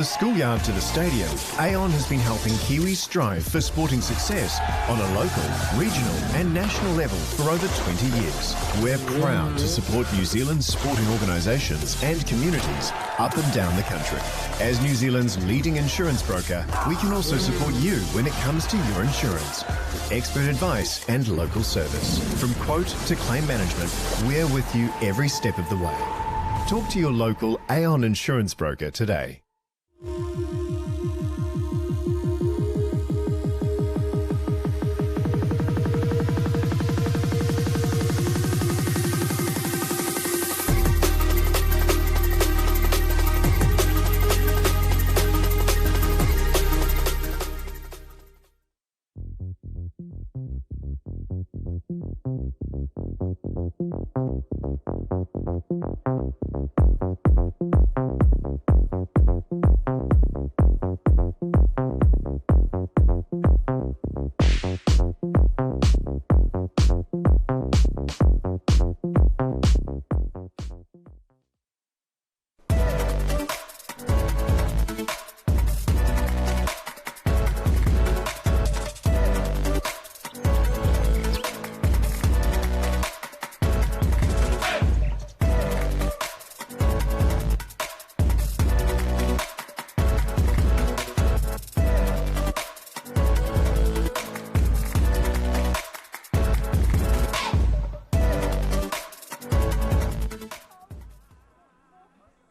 schoolyard to the stadium, Aon has been helping Kiwis strive for sporting success on a local, regional and national level for over 20 years. We're proud to support New Zealand's sporting organisations and communities up and down the country. As New Zealand's leading insurance broker, we can also support you when it comes to your insurance. With expert advice and local service. From quote to claim management, we're with you every step of the way. Talk to your local Aon insurance broker today.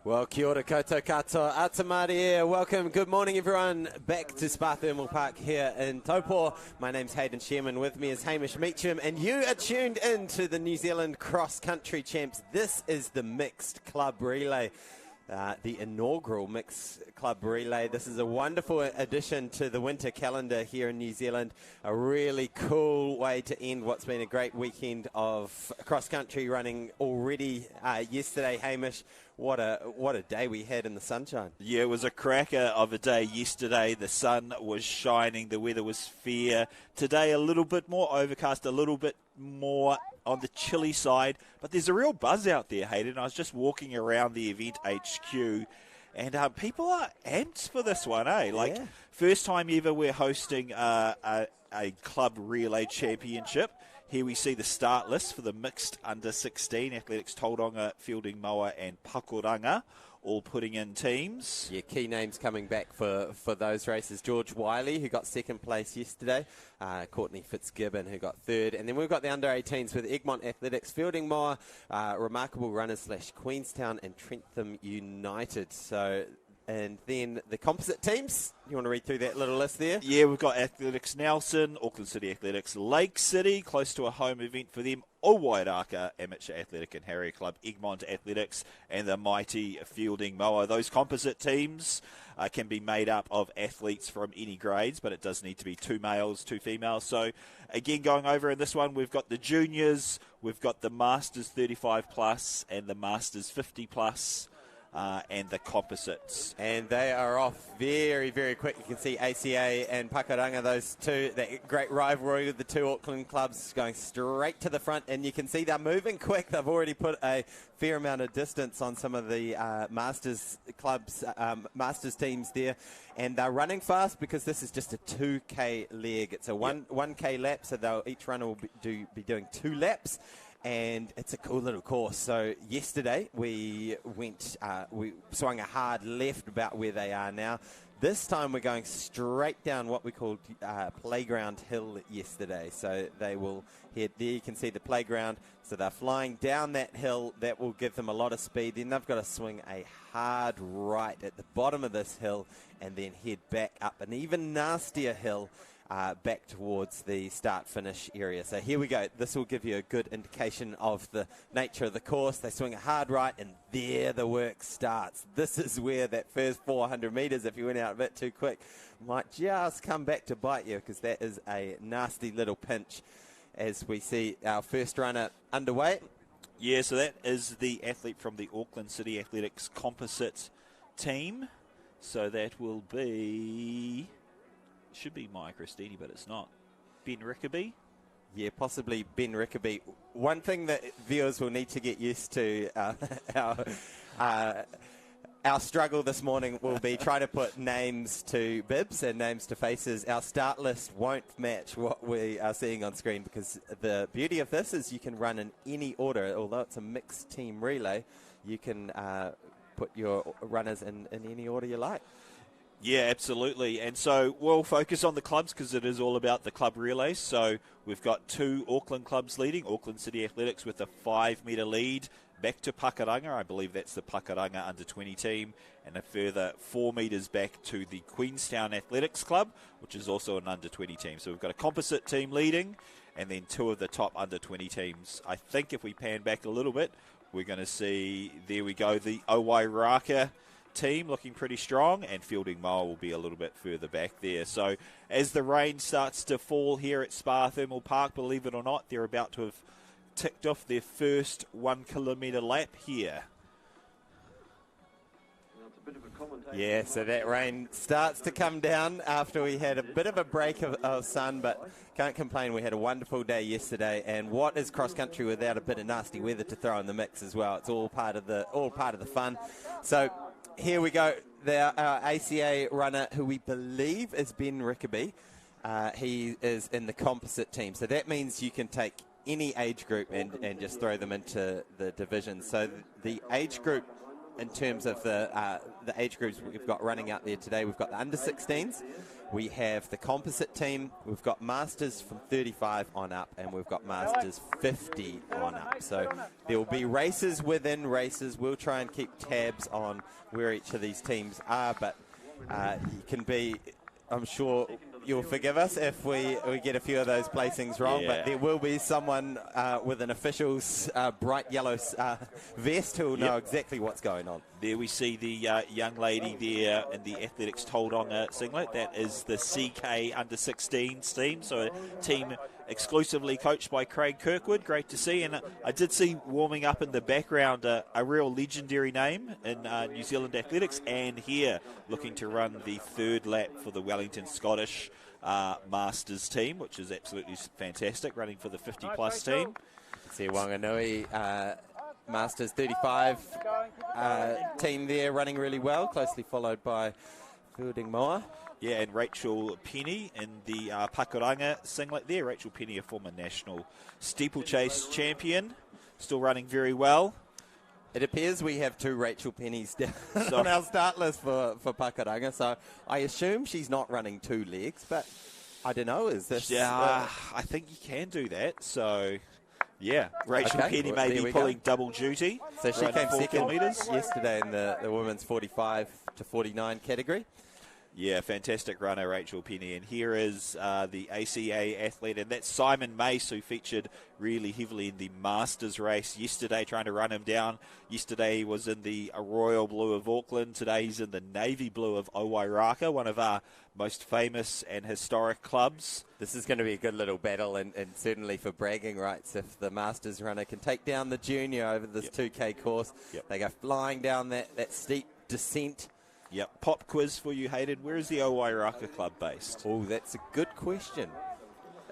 Well, kia ora koutou katoa, atamari here. Welcome, good morning everyone, back to Spa Thermal Park here in Taupo. My name's Hayden Sherman, with me is Hamish Meacham, and you are tuned in to the New Zealand Cross Country Champs. This is the Mixed Club Relay. The inaugural Mixed Club Relay. This is a wonderful addition to the winter calendar here in New Zealand. A really cool way to end what's been a great weekend of cross-country running already. Yesterday, Hamish, what a day we had in the sunshine. Yeah, it was a cracker of a day yesterday. The sun was shining, the weather was fair. Today, a little bit more overcast, a little bit more on the chilly side, but there's a real buzz out there, Hayden. I was just walking around the event HQ, and people are amped for this one, eh? First time ever we're hosting a club relay championship. Here we see the start list for the mixed under 16, Athletics Tauranga, Fielding Moa and Pakuranga, all putting in teams. Yeah, key names coming back for those races. George Wiley, who got second place yesterday. Courtney Fitzgibbon, who got third. And then we've got the under-18s with Egmont Athletics, Fielding Moa, Remarkable Runners / Queenstown and Trentham United. And then the composite teams. You want to read through that little list there? Yeah, we've got Athletics Nelson, Auckland City Athletics, Lake City, close to a home event for them, Wairaka Amateur Athletic and Harrier Club, Egmont Athletics, and the mighty Fielding Moa. Those composite teams can be made up of athletes from any grades, but it does need to be 2 males, 2 females. So, again, going over in this one, we've got the juniors, we've got the Masters 35 plus and the Masters 50 plus. And the composites. And they are off very, very quick. You can see ACA and Pakuranga, those two, that great rivalry with the two Auckland clubs going straight to the front. And you can see they're moving quick. They've already put a fair amount of distance on some of the Masters clubs, Masters teams there. And they're running fast because this is just a 2K leg. It's a 1K lap, so each runner will be doing 2 laps. And it's a cool little course. So yesterday we swung a hard left about where they are now. This time we're going straight down what we called Playground Hill yesterday. So they will head there. You can see the playground. So they're flying down that hill. That will give them a lot of speed. Then they've got to swing a hard right at the bottom of this hill and then head back up an even nastier hill back towards the start-finish area. So here we go. This will give you a good indication of the nature of the course. They swing a hard right, and there the work starts. This is where that first 400 metres, if you went out a bit too quick, might just come back to bite you, because that is a nasty little pinch as we see our first runner underway. Yeah, so that is the athlete from the Auckland City Athletics composite team. So that will be... should be Maya Christini, but it's not. Ben Rickaby? Yeah, possibly Ben Rickaby. One thing that viewers will need to get used to, our struggle this morning will be trying to put names to bibs and names to faces. Our start list won't match what we are seeing on screen because the beauty of this is you can run in any order. Although it's a mixed team relay, you can put your runners in any order you like. Yeah, absolutely. And so we'll focus on the clubs because it is all about the club relays. So we've got 2 Auckland clubs leading, Auckland City Athletics with a 5-metre lead back to Pakuranga. I believe that's the Pakuranga under-20 team, and a further 4 metres back to the Queenstown Athletics Club, which is also an under-20 team. So we've got a composite team leading, and then 2 of the top under-20 teams. I think if we pan back a little bit, we're going to see, there we go, the Owairaka team looking pretty strong, and Fielding Moa will be a little bit further back there. So as the rain starts to fall here at Spa Thermal Park, believe it or not, they're about to have ticked off their first 1 kilometre lap here. Yeah, so that rain starts to come down after we had a bit of a break of sun, but can't complain. We had a wonderful day yesterday, and what is cross country without a bit of nasty weather to throw in the mix as well? It's all part of the fun. So here we go. Our ACA runner, who we believe is Ben Rickaby, he is in the composite team. So that means you can take any age group and just throw them into the division. So the age group, in terms of the age groups we've got running out there today, we've got the under-16s, we have the composite team, we've got masters from 35 on up, and we've got masters 50 on up. So there will be races within races. We'll try and keep tabs on where each of these teams are, but you can be, I'm sure you'll forgive us if we get a few of those placings wrong, but there will be someone with an official's bright yellow vest who will know exactly what's going on. There we see the young lady there in the Athletics Tauranga singlet. That is the CK under-16s team, so a team exclusively coached by Craig Kirkwood. Great to see. And I did see warming up in the background a real legendary name in New Zealand athletics, and here looking to run the 3rd lap for the Wellington Scottish Masters team, which is absolutely fantastic, running for the 50-plus team. See Wanganui Masters 35 team there running really well, closely followed by Fielding Moa. Yeah, and Rachel Penny in the Pakuranga singlet there. Rachel Penny, a former national steeplechase champion, still running very well. It appears we have 2 Rachel Pennies down on our start list for Pakuranga, so I assume she's not running 2 legs, but I don't know, is this... Yeah, I think you can do that, so... Yeah, Rachel Penny may be pulling double duty. So she came second yesterday in the women's 45 to 49 category. Yeah, fantastic runner, Rachel Penny. And here is the ACA athlete, and that's Simon Mace, who featured really heavily in the Masters race yesterday, trying to run him down. Yesterday he was in the Royal Blue of Auckland. Today he's in the Navy Blue of Owairaka, one of our most famous and historic clubs. This is going to be a good little battle, and certainly for bragging rights, if the Masters runner can take down the junior over this 2K course. They go flying down that steep descent. Yep. Pop quiz for you, Hayden. Where is the Owairaka club based? Oh, that's a good question.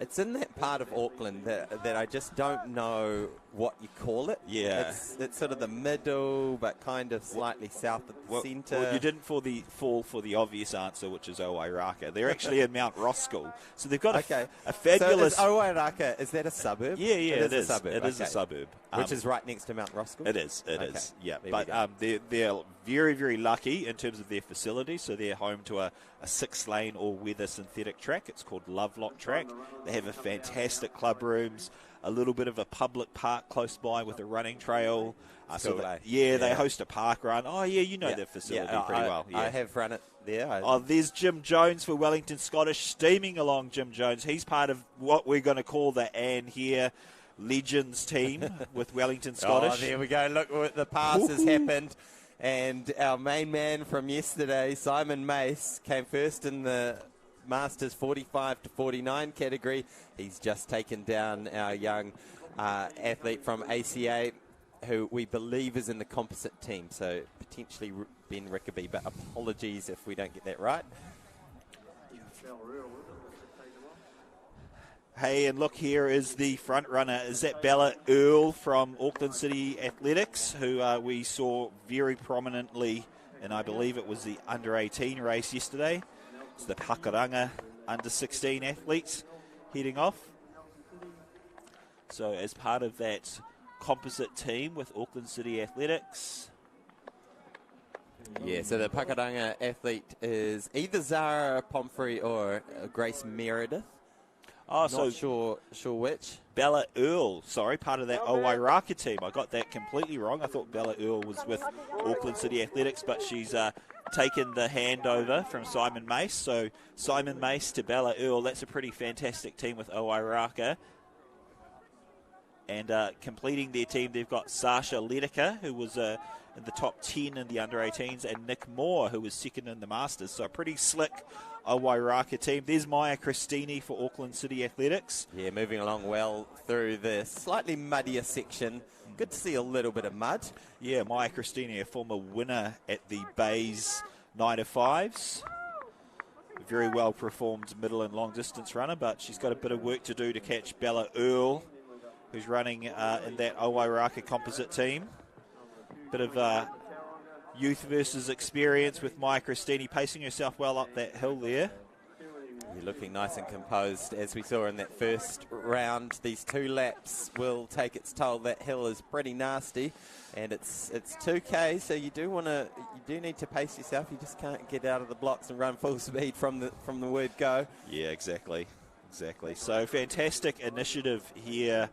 It's in that part of Auckland that I just don't know what you call it. Yeah. It's sort of the middle, but kind of slightly south of the centre. Well, you didn't fall for the obvious answer, which is Owairaka. They're actually in Mount Roskill. So they've got a fabulous... So is Owairaka, is that a suburb? Yeah, it is. A suburb. It is a suburb. Which is right next to Mount Roskill? It is, yeah. But they're very, very lucky in terms of their facility. So they're home to a 6-lane all-weather synthetic track. It's called Lovelock Track. They have a fantastic club rooms, a little bit of a public park close by with a running trail. They host a park run. Oh, yeah, you know their facility pretty well. Yeah. I have run it there. There's Jim Jones for Wellington Scottish, steaming along Jim Jones. He's part of what we're going to call the Anne here Legends team with Wellington Scottish. Oh, there we go. Look, the pass has happened. And our main man from yesterday, Simon Mace, came first in the Masters 45 to 49 category. He's just taken down our young athlete from ACA, who we believe is in the composite team. So potentially Ben Rickaby, but apologies if we don't get that right. Hey, and look, here is the front runner. Is that Bella Earle from Auckland City Athletics, who we saw very prominently and I believe it was the under-18 race yesterday. It's the Pakuranga under-16 athletes heading off. So as part of that composite team with Auckland City Athletics. Yeah, so the Pakuranga athlete is either Zara Pomfrey or Grace Meredith. Oh, Not sure which. Bella Earl, sorry, part of that Owairaka team. I got that completely wrong. I thought Bella Earl was with Auckland City Athletics, but she's taken the handover from Simon Mace. So Simon Mace to Bella Earl, that's a pretty fantastic team with Owairaka. And completing their team, they've got Sasha Ledeker, who was in the top 10 in the under-18s, and Nick Moore, who was second in the Masters. So a pretty slick Owairaka team. There's Maya Christini for Auckland City Athletics. Yeah, moving along well through the slightly muddier section. Good to see a little bit of mud. Yeah, Maya Christini, a former winner at the Bays 9 of 5s. A very well performed middle and long distance runner, but she's got a bit of work to do to catch Bella Earl, who's running in that Owairaka composite team. Bit of youth versus experience with Maya Christini pacing herself well up that hill there. You're looking nice and composed, as we saw in that first round. These 2 laps will take its toll. That hill is pretty nasty, and it's 2K, so you do need to pace yourself. You just can't get out of the blocks and run full speed from the word go. Yeah, exactly. So fantastic initiative here.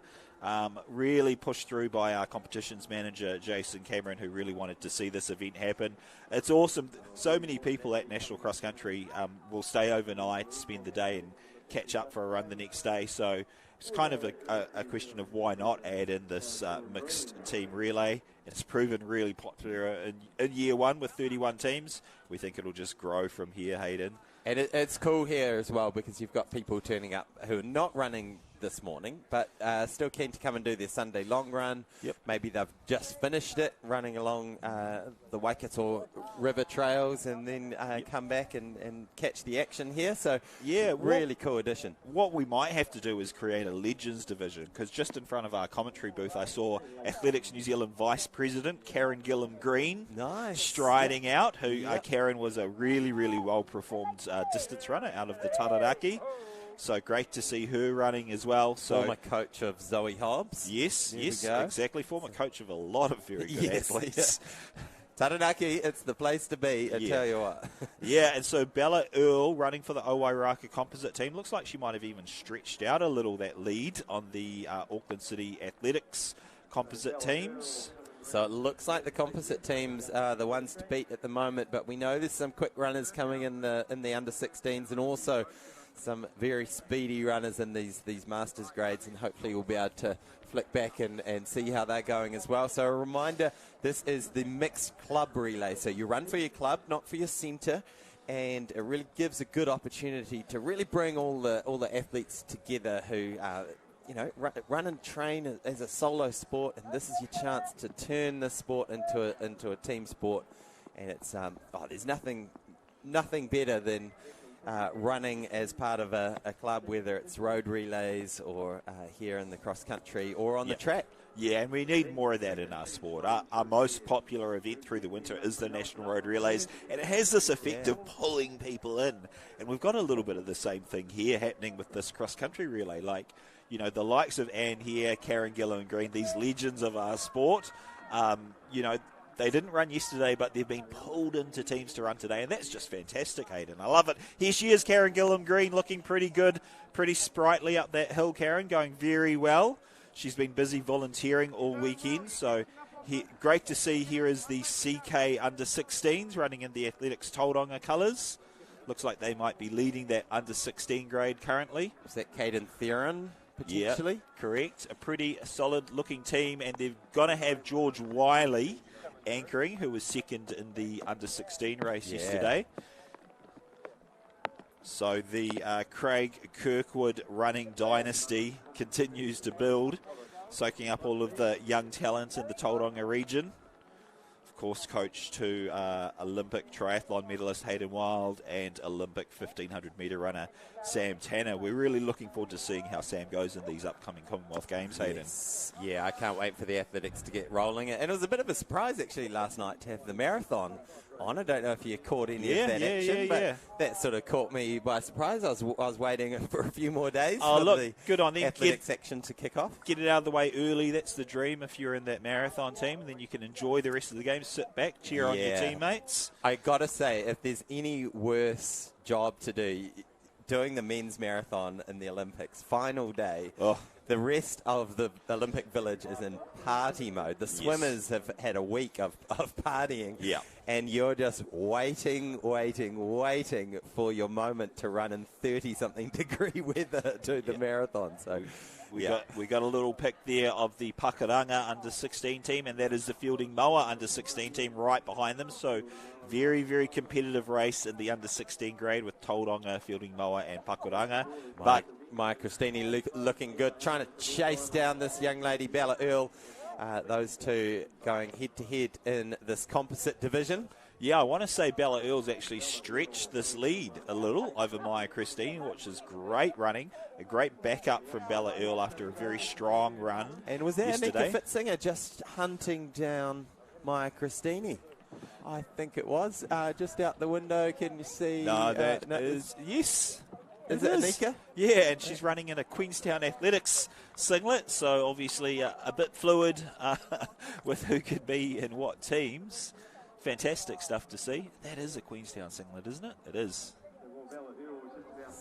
Really pushed through by our competitions manager, Jason Cameron, who really wanted to see this event happen. It's awesome. So many people at National Cross Country will stay overnight, spend the day, and catch up for a run the next day. So it's kind of a question of why not add in this mixed team relay. It's proven really popular in year one with 31 teams. We think it'll just grow from here, Hayden. And it's cool here as well, because you've got people turning up who are not running this morning, but still keen to come and do their Sunday long run. Yep. Maybe they've just finished it, running along the Waikato River trails, and then come back and catch the action here. So, yeah, really cool addition. What we might have to do is create a Legends division, because just in front of our commentary booth, I saw Athletics New Zealand Vice President Karen Gillam-Green striding out, who Karen was a really, really well-performed distance runner out of the Taranaki. So great to see her running as well. So, former coach of Zoe Hobbs. Yes, exactly. Former coach of a lot of very good athletes. Yeah. Taranaki, it's the place to be, I tell you what. Yeah, and so Bella Earl running for the Owairaka composite team. Looks like she might have even stretched out a little, that lead on the Auckland City Athletics composite teams. So it looks like the composite teams are the ones to beat at the moment, but we know there's some quick runners coming in the under-16s, and also some very speedy runners in these Masters grades, and hopefully we'll be able to flick back and see how they're going as well. So a reminder, this is the mixed club relay. So you run for your club, not for your centre, and it really gives a good opportunity to really bring all the athletes together who run and train as a solo sport, and this is your chance to turn this sport into a team sport. And it's there's nothing better than running as part of a club, whether it's road relays or here in the cross country or on the track. Yeah, and we need more of that in our sport. Our most popular event through the winter is the National Road Relays, and it has this effect of pulling people in. And we've got a little bit of the same thing here happening with this cross-country relay. Like, the likes of Anne here, Karen Gillam-Green, these legends of our sport, they didn't run yesterday, but they've been pulled into teams to run today, and that's just fantastic, Hayden. I love it. Here she is, Karen Gillam-Green, looking pretty good, pretty sprightly up that hill, Karen, going very well. She's been busy volunteering all weekend, so great to see. Here is the CK under-16s running in the Athletics Tauranga colours. Looks like they might be leading that under-16 grade currently. Is that Caden Theron? Potentially? Yeah, correct. A pretty solid-looking team, and they're going to have George Wiley anchoring, who was second in the under-16 race yesterday. So the Craig Kirkwood running dynasty continues to build, soaking up all of the young talent in the Tauranga region. Of course, coach to Olympic triathlon medalist Hayden Wild and Olympic 1500 metre runner Sam Tanner. We're really looking forward to seeing how Sam goes in these upcoming Commonwealth Games, Hayden. Yes. Yeah, I can't wait for the athletics to get rolling. And it was a bit of a surprise, actually, last night to have the marathon on. I don't know if you caught any of that action, but that sort of caught me by surprise. I was waiting for a few more days for the good on them. athletics section to kick off. Get it out of the way early. That's the dream if you're in that marathon team. Then you can enjoy the rest of the game. Sit back, cheer on your teammates. I got to say, if there's any worse job to do, doing the men's marathon in the Olympics, final day, the rest of the Olympic Village is in party mode. The swimmers have had a week of partying. Yeah. And you're just waiting for your moment to run in 30-something degree weather to the marathon. So we got a little pick there of the Pakuranga under-16 team, and that is the Fielding Moa under-16 team right behind them. So very, very competitive race in the under-16 grade with Tauranga, Fielding Moa and Pakuranga. Maya Christini looking good, trying to chase down this young lady, Bella Earl. Those two going head-to-head in this composite division. Yeah, I want to say Bella Earl's actually stretched this lead a little over Maya Christini, which is great running. A great backup from Bella Earl after a very strong run. And was that yesterday. Anika Fitzinger just hunting down Maya Christini? I think it was. Just out the window, can you see? No, that is... Yes. Is it Anika? Yeah, and she's running in a Queenstown Athletics singlet, so obviously a bit fluid with who could be in what teams. Fantastic stuff to see. That is a Queenstown singlet, isn't it? It is.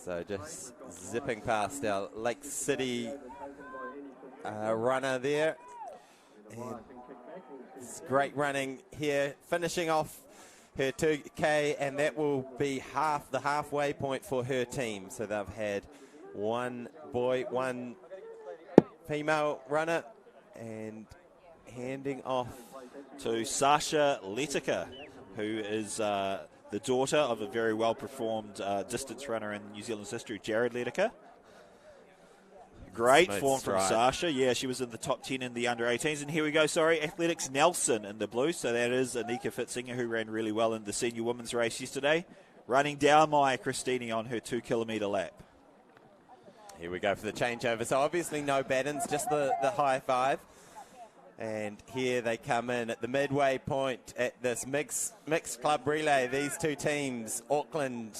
So just zipping past our Lake City runner there. And it's great running here, finishing off her 2K, and that will be the halfway point for her team. So they've had one boy, one female runner, and handing off to Sasha Letica, who is the daughter of a very well-performed distance runner in New Zealand's history, Jared Letica. Great form from Sasha. Yeah, she was in the top 10 in the under-18s. And here we go, Athletics Nelson in the blue. So that is Anika Fitzinger, who ran really well in the senior women's race yesterday, running down Maya Christini on her 2-kilometre lap. Here we go for the changeover. So obviously no battens, just the high five. And here they come in at the midway point at this mixed club relay. These two teams, Auckland,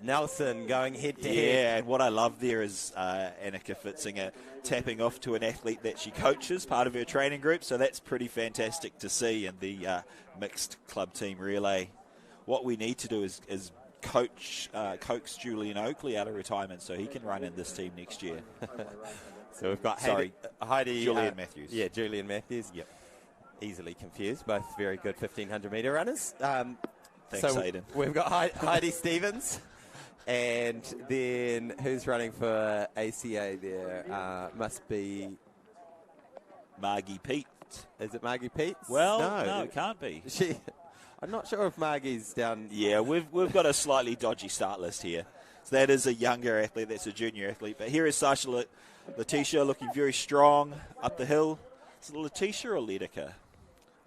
Nelson, going head-to-head. Yeah, and what I love there is Anika Fitzinger tapping off to an athlete that she coaches, part of her training group. So that's pretty fantastic to see in the mixed club team relay. What we need to do is coax Julian Oakley out of retirement so he can run in this team next year. So we've got Heidi Julian Matthews. Yeah, Julian Matthews. Yep. Easily confused. Both very good 1,500-metre runners. Thanks, Aidan. We've got Heidi Stevens. And then who's running for ACA there? Must be Margie Pete. Is it Margie Pete? Well, no, it can't be. I'm not sure if Margie's down. Yeah, we've got a slightly dodgy start list here. So that is a younger athlete. That's a junior athlete. But here is Sasha Letitia looking very strong up the hill. Is it Letitia or Letica?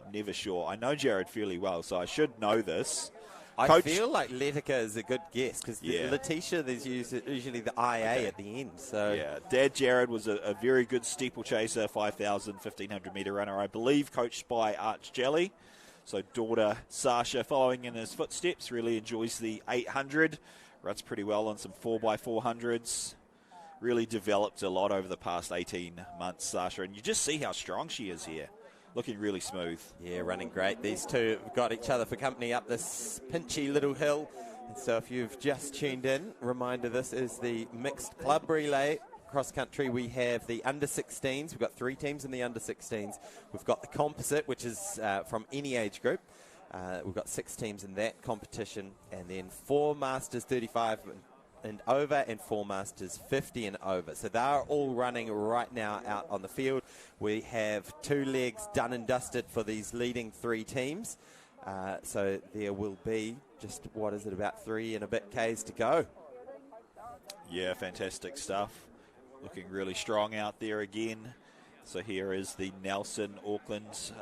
I'm never sure. I know Jared fairly well, so I should know this. I feel like Letica is a good guess because Letitia, there's usually the IA at the end. So yeah, Dad Jared was a very good steeplechaser, 5,000, 1,500-metre runner, I believe, coached by Arch Jelly. So daughter Sasha, following in his footsteps, really enjoys the 800. Runs pretty well on some 4x400s. Really developed a lot over the past 18 months, Sasha. And you just see how strong she is here. Looking really smooth. Yeah, running great. These two have got each other for company up this pinchy little hill. And so if you've just tuned in, reminder, this is the mixed club relay. Cross country, we have the under-16s. We've got 3 teams in the under-16s. We've got the composite, which is from any age group. We've got 6 teams in that competition. And then 4 Masters 35 and over and 4 Masters 50 and over. So they are all running right now out on the field. We have 2 legs done and dusted for these leading 3 teams. So there will be just, what is it, about 3 and a bit Ks to go. Yeah, fantastic stuff. Looking really strong out there again. So here is the Nelson Auckland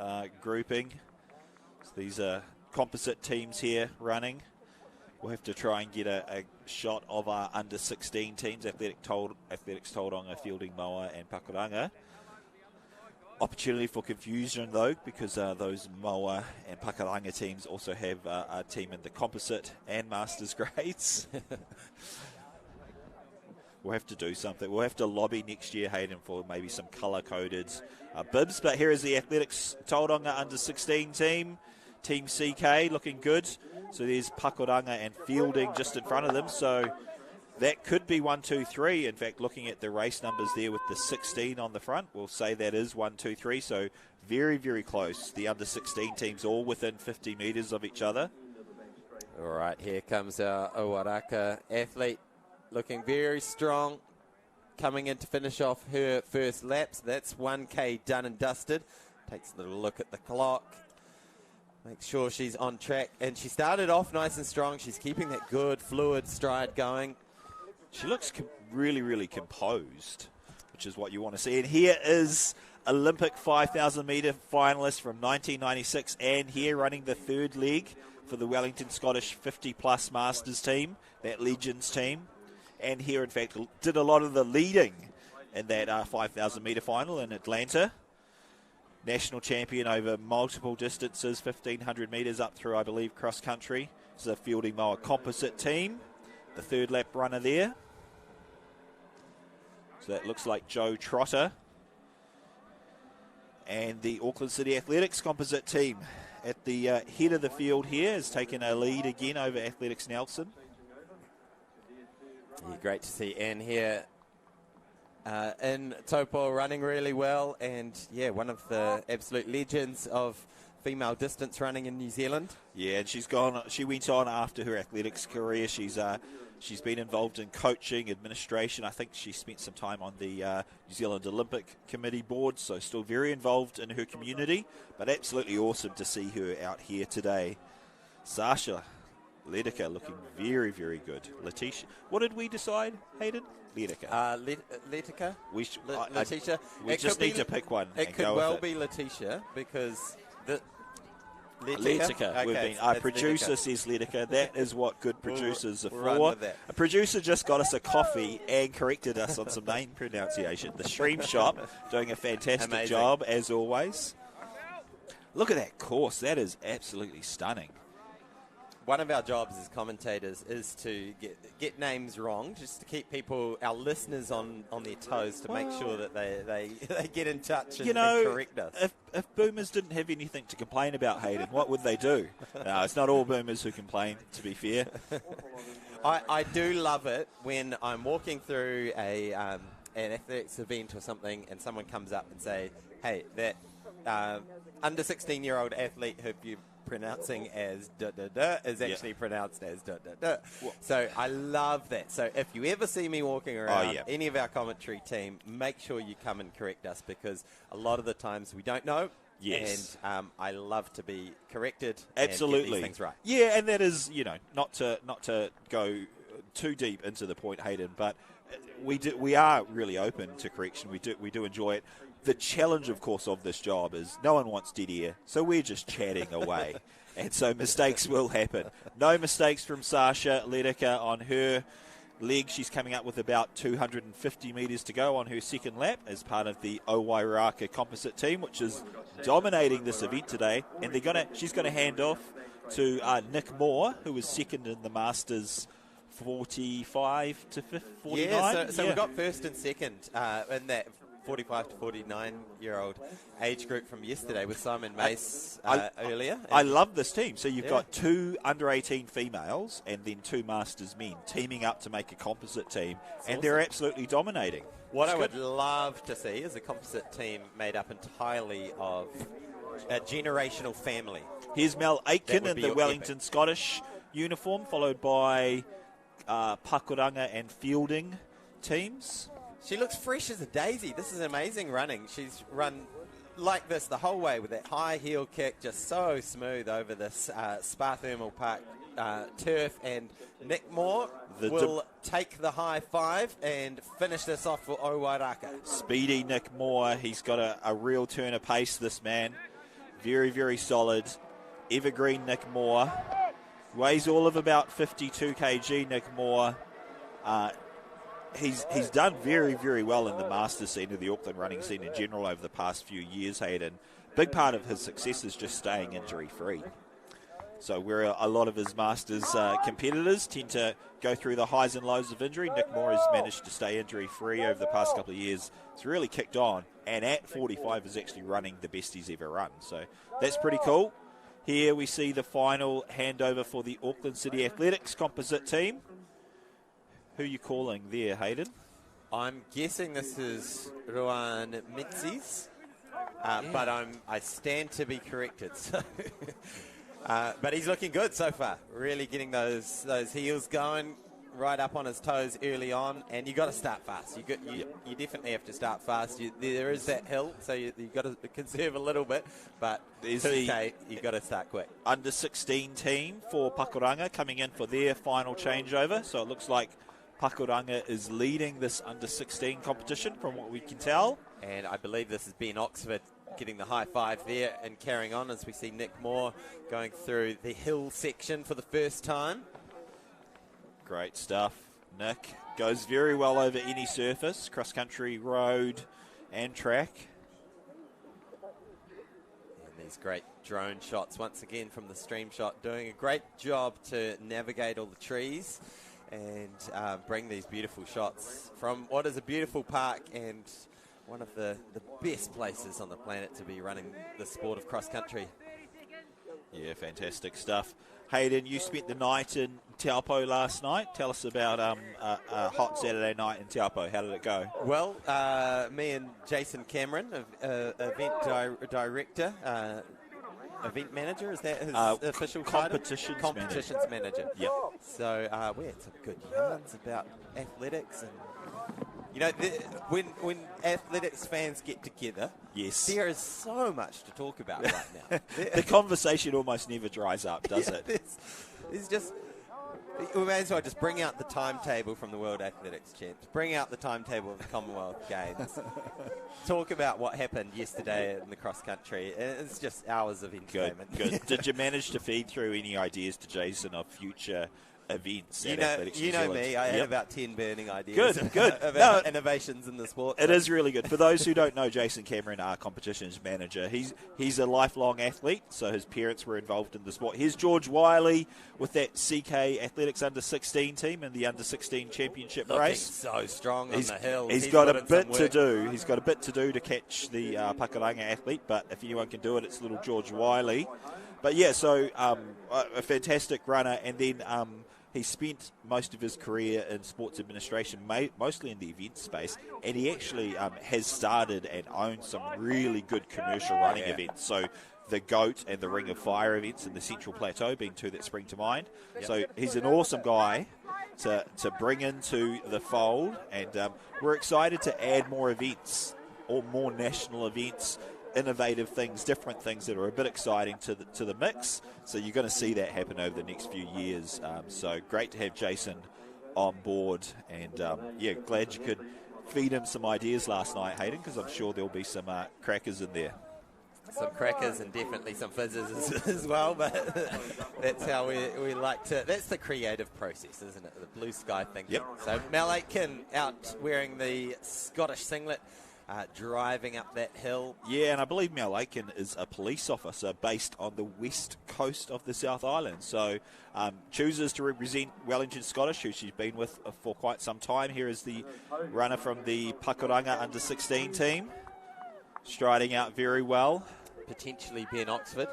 grouping. So these are composite teams here running. We'll have to try and get a shot of our under-16 teams, Athletics Tauranga, Fielding Moa and Pakuranga. Opportunity for confusion, though, because those Moa and Pakaranga teams also have a team in the Composite and Masters grades. We'll have to do something. We'll have to lobby next year, Hayden, for maybe some colour-coded bibs. But here is the Athletics Tauranga under-16 team. Team CK looking good. So there's Pakaranga and Fielding just in front of them. So that could be 1, 2, 3. In fact, looking at the race numbers there with the 16 on the front, we'll say that is 1, 2, 3. So very, very close. The under-16 teams all within 50 metres of each other. All right, here comes our Owaraka athlete, looking very strong, coming in to finish off her first laps. That's 1K done and dusted. Takes a little look at the clock. Makes sure she's on track. And she started off nice and strong. She's keeping that good fluid stride going. She looks really, really composed, which is what you want to see. And here is Olympic 5,000 metre finalist from 1996, and here running the third leg for the Wellington Scottish 50-plus Masters team, that Legends team. And here, in fact, did a lot of the leading in that 5,000 metre final in Atlanta. National champion over multiple distances, 1,500 metres up through, I believe, cross-country. This is a Fielding Moa Composite team. The third lap runner there. So that looks like Joe Trotter. And the Auckland City Athletics Composite team at the head of the field here has taken a lead again over Athletics Nelson. Yeah, great to see Anne here in Taupo running really well, and yeah, one of the absolute legends of female distance running in New Zealand. Yeah, and she went on after her athletics career. She's been involved in coaching, administration. I think she spent some time on the New Zealand Olympic Committee board, so still very involved in her community, but absolutely awesome to see her out here today. Sasha Ledeka looking very, very good. Letitia, what did we decide, Hayden? Ledeka. Letica? Letitia. We It just could need be- to pick one. It and could go well with it. be Letitia, because the Letica. Okay, We've been. it's Our producer Letica. says Letica. That is what good producers We'll are run for. with that. A producer just got us a coffee and corrected us on some name pronunciation. The Stream Shop doing a fantastic Amazing. job as always. Look at that course. That is absolutely stunning. One of our jobs as commentators is to get names wrong, just to keep our listeners on their toes, to make sure that they get in touch and correct us. If boomers didn't have anything to complain about, Hayden, what would they do? No, it's not all boomers who complain, to be fair. I do love it when I'm walking through an athletics event or something, and someone comes up and say, hey, that under 16-year-old athlete who you're pronouncing as da-da-da is actually pronounced as da-da-da. So I love that. So if you ever see me walking around any of our commentary team, make sure you come and correct us, because a lot of the times we don't know. Yes. And I love to be corrected. Absolutely. And get these things right. Yeah, and that is, not to go too deep into the point, Hayden, but we are really open to correction. We do enjoy it. The challenge, of course, of this job is no one wants dead air, so we're just chatting away. And so mistakes will happen. No mistakes from Sasha Ledeka on her leg. She's coming up with about 250 metres to go on her second lap as part of the Owairaka Composite team, which is dominating this event today. And she's going to hand off to Nick Moore, who was second in the Masters 45 to 49. Yeah, so we got first and second in that 45 to 49-year-old age group from yesterday with Simon Mace earlier. I love this team. So you've got 2 under-18 females and then 2 Masters men teaming up to make a composite team, and they're absolutely dominating. What I would love to see is a composite team made up entirely of a generational family. Here's Mel Aitken in the Wellington Scottish uniform, followed by Pakuranga and Fielding teams. She looks fresh as a daisy. This is amazing running. She's run like this the whole way with that high heel kick, just so smooth over this Spa Thermal Park turf. And Nick Moore will take the high five and finish this off for Owairaka. Speedy Nick Moore. He's got a real turn of pace, this man. Very, very solid. Evergreen Nick Moore. Weighs all of about 52 kg, Nick Moore. he's done very, very well in the Masters scene, or the Auckland running scene in general over the past few years, Hayden. Big part of his success is just staying injury-free. So where a lot of his Masters competitors tend to go through the highs and lows of injury, Nick Moore has managed to stay injury-free over the past couple of years. It's really kicked on, and at 45 is actually running the best he's ever run. So that's pretty cool. Here we see the final handover for the Auckland City Athletics composite team. Who are you calling there, Hayden? I'm guessing this is U18 but I stand to be corrected. So but he's looking good so far. Really getting those heels going, right up on his toes early on, and you got to start fast. You definitely have to start fast. There is that hill, so you got to conserve a little bit, but you got to start quick. Under 16 team for Pakuranga coming in for their final changeover. So it looks like Pakuranga is leading this under 16 competition from what we can tell. And I believe this has been Oxford getting the high five there and carrying on as we see Nick Moore going through the hill section for the first time. Great stuff. Nick goes very well over any surface, cross-country, road and track. And these great drone shots once again from the stream shot, doing a great job to navigate all the trees and bring these beautiful shots from what is a beautiful park and one of the best places on the planet to be running the sport of cross-country. Yeah, fantastic stuff. Hayden, you spent the night in Taupo last night. Tell us about a hot Saturday night in Taupo. How did it go? Well, me and Jason Cameron, event director, event manager, is that his official title? Competitions manager. Yep. So we had some good yarns about athletics and... You know, when athletics fans get together, yes, there is so much to talk about right now. The conversation almost never dries up, does it? It's just, we may as well just bring out the timetable from the World Athletics Champs, bring out the timetable of the Commonwealth Games, talk about what happened yesterday in the cross country. It's just hours of entertainment. Good. Did you manage to feed through any ideas to Jason of future events? You know me, I had about 10 burning ideas good. about innovations in the sport. It is really good. For those who don't know, Jason Cameron, our competitions manager, he's a lifelong athlete, so his parents were involved in the sport. Here's George Wiley with that CK Athletics under 16 team in the under 16 championship race. So strong on the hill. He's got a bit to do. He's got a bit to do to catch the Pakuranga athlete, but if anyone can do it, it's little George Wiley. But yeah, so a fantastic runner, and then he spent most of his career in sports administration, mostly in the event space, and he actually has started and owned some really good commercial running events. So the GOAT and the Ring of Fire events in the Central Plateau being two that spring to mind. Yep. So he's an awesome guy to bring into the fold, and we're excited to add more events, or more national events, innovative things, different things that are a bit exciting to the mix. So you're going to see that happen over the next few years. So great to have Jason on board, and glad you could feed him some ideas last night, Hayden, because I'm sure there'll be some crackers in there. Some crackers and definitely some fizzes as well, but that's how we like to. That's the creative process, isn't it? The blue sky thinking. Yep. So Mel Aitken out wearing the Scottish singlet, driving up that hill. Yeah, and I believe Mel Aitken is a police officer based on the west coast of the South Island. So chooses to represent Wellington Scottish, who she's been with for quite some time. Here is the runner from the Pakuranga under 16 team, striding out very well. Potentially Ben Oxford,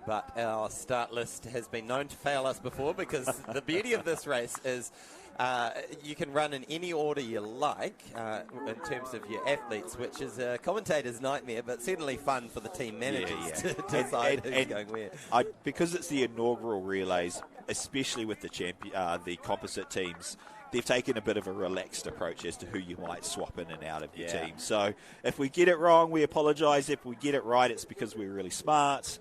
but our start list has been known to fail us before, because the beauty of this race is you can run in any order you like in terms of your athletes, which is a commentator's nightmare, but certainly fun for the team managers to decide who's going where. Because it's the inaugural relays, especially with the composite teams, they've taken a bit of a relaxed approach as to who you might swap in and out of your team. So if we get it wrong, we apologise. If we get it right, it's because we're really smart.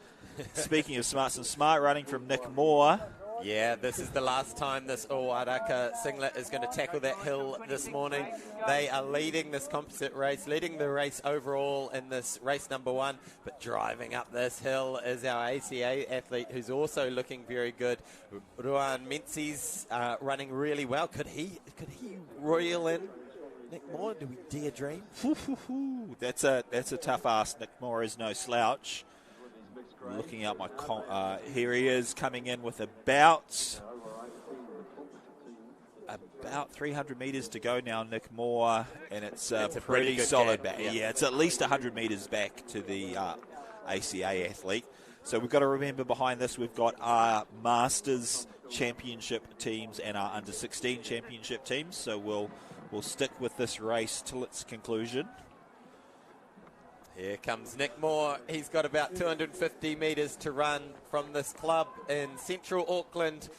Speaking of smart, some smart running from Nick Moore. Yeah, this is the last time this Oairaka singlet is going to tackle that hill this morning. They are leading this composite race, leading the race overall in this race number 1, but driving up this hill is our ACA athlete who's also looking very good. Ruan Menzies running really well. Could he royal in Nick Moore? Do we dare dream? That's a tough ask. Nick Moore is no slouch. Looking at my here he is coming in with about 300 metres to go now, Nick Moore, and it's a pretty solid back. Yeah, it's at least 100 metres back to the ACA athlete. So we've got to remember behind this we've got our Masters Championship teams and our Under-16 Championship teams. So we'll stick with this race till its conclusion. Here comes Nick Moore. He's got about 250 metres to run from this club in central Auckland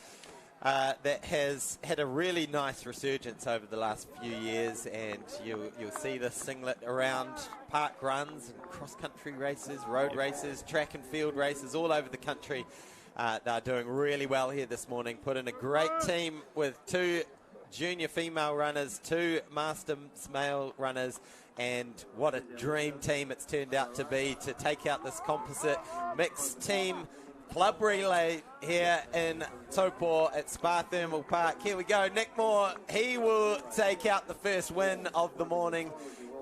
that has had a really nice resurgence over the last few years, and you'll see this singlet around park runs and cross-country races, road races, track and field races all over the country. They're doing really well here this morning. Put in a great team with 2 junior female runners, 2 masters male runners, and what a dream team it's turned out to be to take out this composite mixed team club relay here in Taupo at Spa Thermal Park. Here we go, Nick Moore. He will take out the first win of the morning,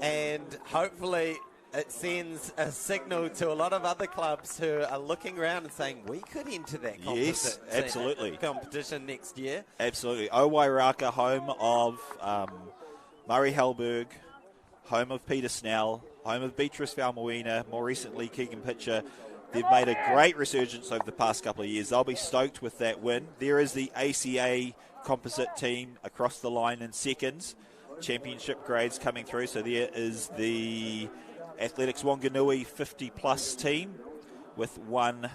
and hopefully it sends a signal to a lot of other clubs who are looking around and saying, we could enter that composite competition next year. Absolutely. Owairaka, home of Murray Hellberg, home of Peter Snell, home of Beatrice Valmoena, more recently Keegan Pitcher. They've made a great resurgence over the past couple of years. They'll be stoked with that win. There is the ACA composite team across the line in seconds. Championship grades coming through. So there is the Athletics Wanganui 50-plus team with one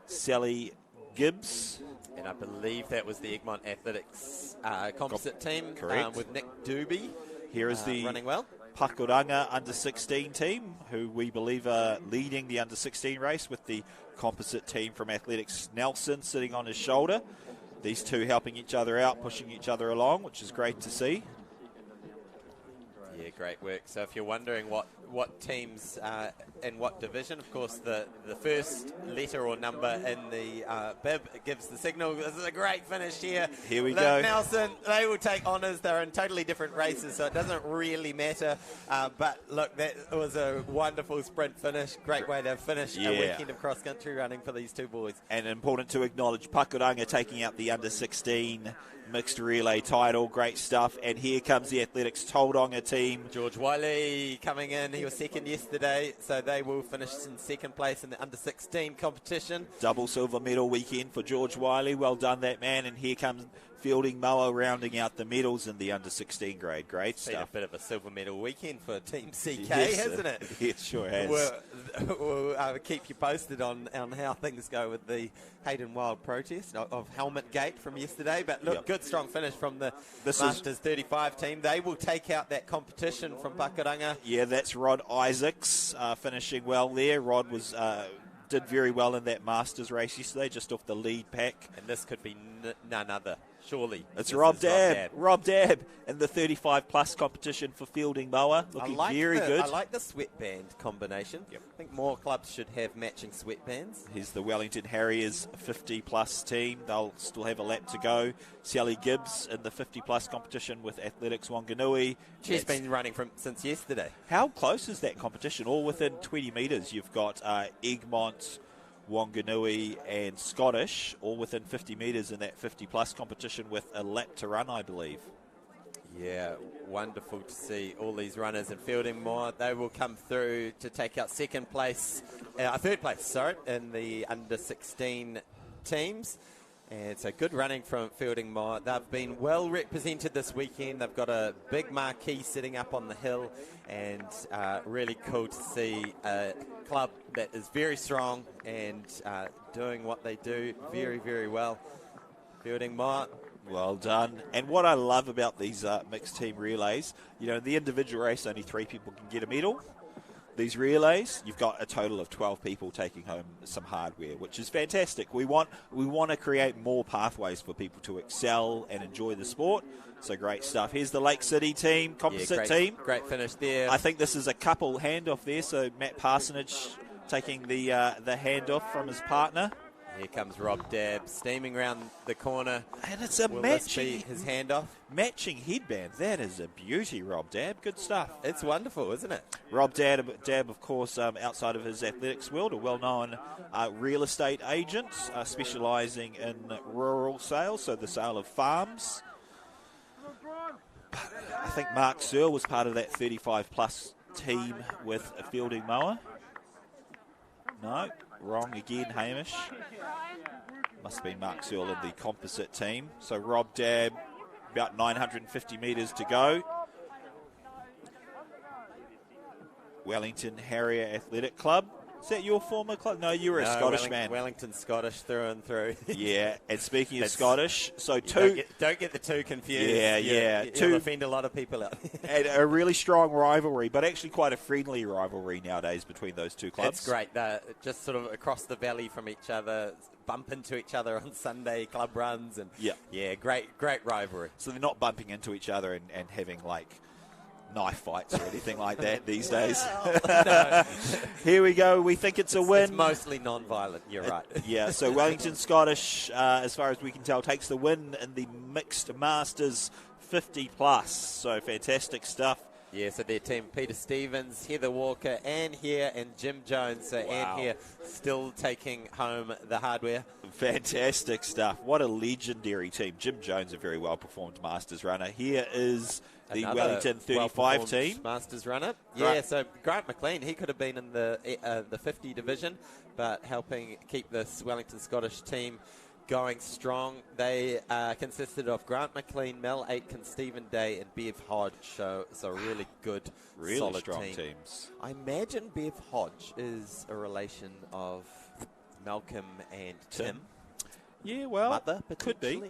Sally Gibbs. And I believe that was the Egmont Athletics composite team with Nick Doobie. Here is the running well. Pakuranga Under-16 team, who we believe are leading the Under-16 race with the composite team from Athletics Nelson sitting on his shoulder. These two helping each other out, pushing each other along, which is great to see. Yeah, great work. So if you're wondering what teams in what division, of course the first letter or number in the bib gives the signal. This is a great finish here. Here we go. Nelson, they will take honours. They're in totally different races, so it doesn't really matter. But look, that was a wonderful sprint finish. Great way to finish a weekend of cross-country running for these two boys. And important to acknowledge, Pakuranga taking out the Under-16 mixed relay title. Great stuff. And here comes the Athletics Tauranga team. George Wiley coming in. He was second yesterday, so they will finish in second place in the Under-16 competition. Double silver medal weekend for George Wiley. Well done, that man. And here comes Fielding Moa rounding out the medals in the Under-16 grade. Great stuff. Been a bit of a silver medal weekend for Team CK, hasn't it? It sure has. We'll keep you posted on how things go with the Hayden Wild protest of Helmet Gate from yesterday. But look, good strong finish from the Masters 35 team. They will take out that competition from Pakuranga. Yeah, that's Rod Isaacs finishing well there. Rod was did very well in that Masters race yesterday, just off the lead pack. And this could be none other. Surely. It's Rob Dabb. Rob Dabb in the 35-plus competition for Fielding Moa. Looking very good. I like the sweatband combination. Yep. I think more clubs should have matching sweatbands. Here's the Wellington Harriers 50-plus team. They'll still have a lap to go. Sally Gibbs in the 50-plus competition with Athletics Wanganui. She's been running since yesterday. How close is that competition? All within 20 metres. You've got Egmont, Wanganui and Scottish all within 50 metres in that 50-plus competition with a lap to run, I believe. Yeah, wonderful to see all these runners in Fielding Moore. They will come through to take out third place, in the Under-16 teams. And so good running from Fielding Moore. They've been well represented this weekend. They've got a big marquee sitting up on the hill, and really cool to see a club that is very strong and doing what they do very, very well. Fielding Moore. Well done. And what I love about these mixed team relays, in the individual race, only 3 people can get a medal. these relays, you've got a total of 12 people taking home some hardware, which is fantastic. We want to create more pathways for people to excel and enjoy the sport. So great stuff. Here's the Lake City team, Composite team. Great finish there. I think this is a couple handoff there. So Matt Parsonage taking the handoff from his partner. Here comes Rob Dabb, steaming around the corner. And it's a Will matching this be his handoff. Matching headband. That is a beauty, Rob Dabb. Good stuff. It's wonderful, isn't it? Rob Dabb, of course, outside of his athletics world, a well-known real estate agent, specialising in rural sales, so the sale of farms. I think Mark Searle was part of that 35-plus team with a fielding mower. No, wrong again, Hamish. Must have been Mark Searle in the Composite team. So Rob Dabb, about 950 metres to go. Wellington Harrier Athletic Club. Is that your former club? No, you were a Scottish man. Wellington Scottish through and through. Yeah, and speaking of Scottish, so two... Don't get the two confused. Yeah. You'll offend a lot of people out there. And a really strong rivalry, but actually quite a friendly rivalry nowadays between those two clubs. It's great. Just sort of across the valley from each other, bump into each other on Sunday club runs. And yeah, great rivalry. So they're not bumping into each other and having, like, knife fights or anything like that these days. No. Here we go. We think it's a win. It's mostly non-violent. You're right. Yeah, so Wellington Scottish, as far as we can tell, takes the win in the Mixed Masters 50+. So fantastic stuff. Yeah, so their team, Peter Stevens, Heather Walker, Anne here, and Jim Jones. So Anne here still taking home the hardware. Fantastic stuff. What a legendary team. Jim Jones, a very well-performed Masters runner. Here is the Wellington 35 team. Masters runner. Yeah, so Grant McLean, he could have been in the 50 division, but helping keep this Wellington Scottish team going strong. They consisted of Grant McLean, Mel Aitken, Stephen Day, and Bev Hodge. So really good, really solid strong team. Teams. I imagine Bev Hodge is a relation of Malcolm and Tim. Yeah, well, Mother, could be.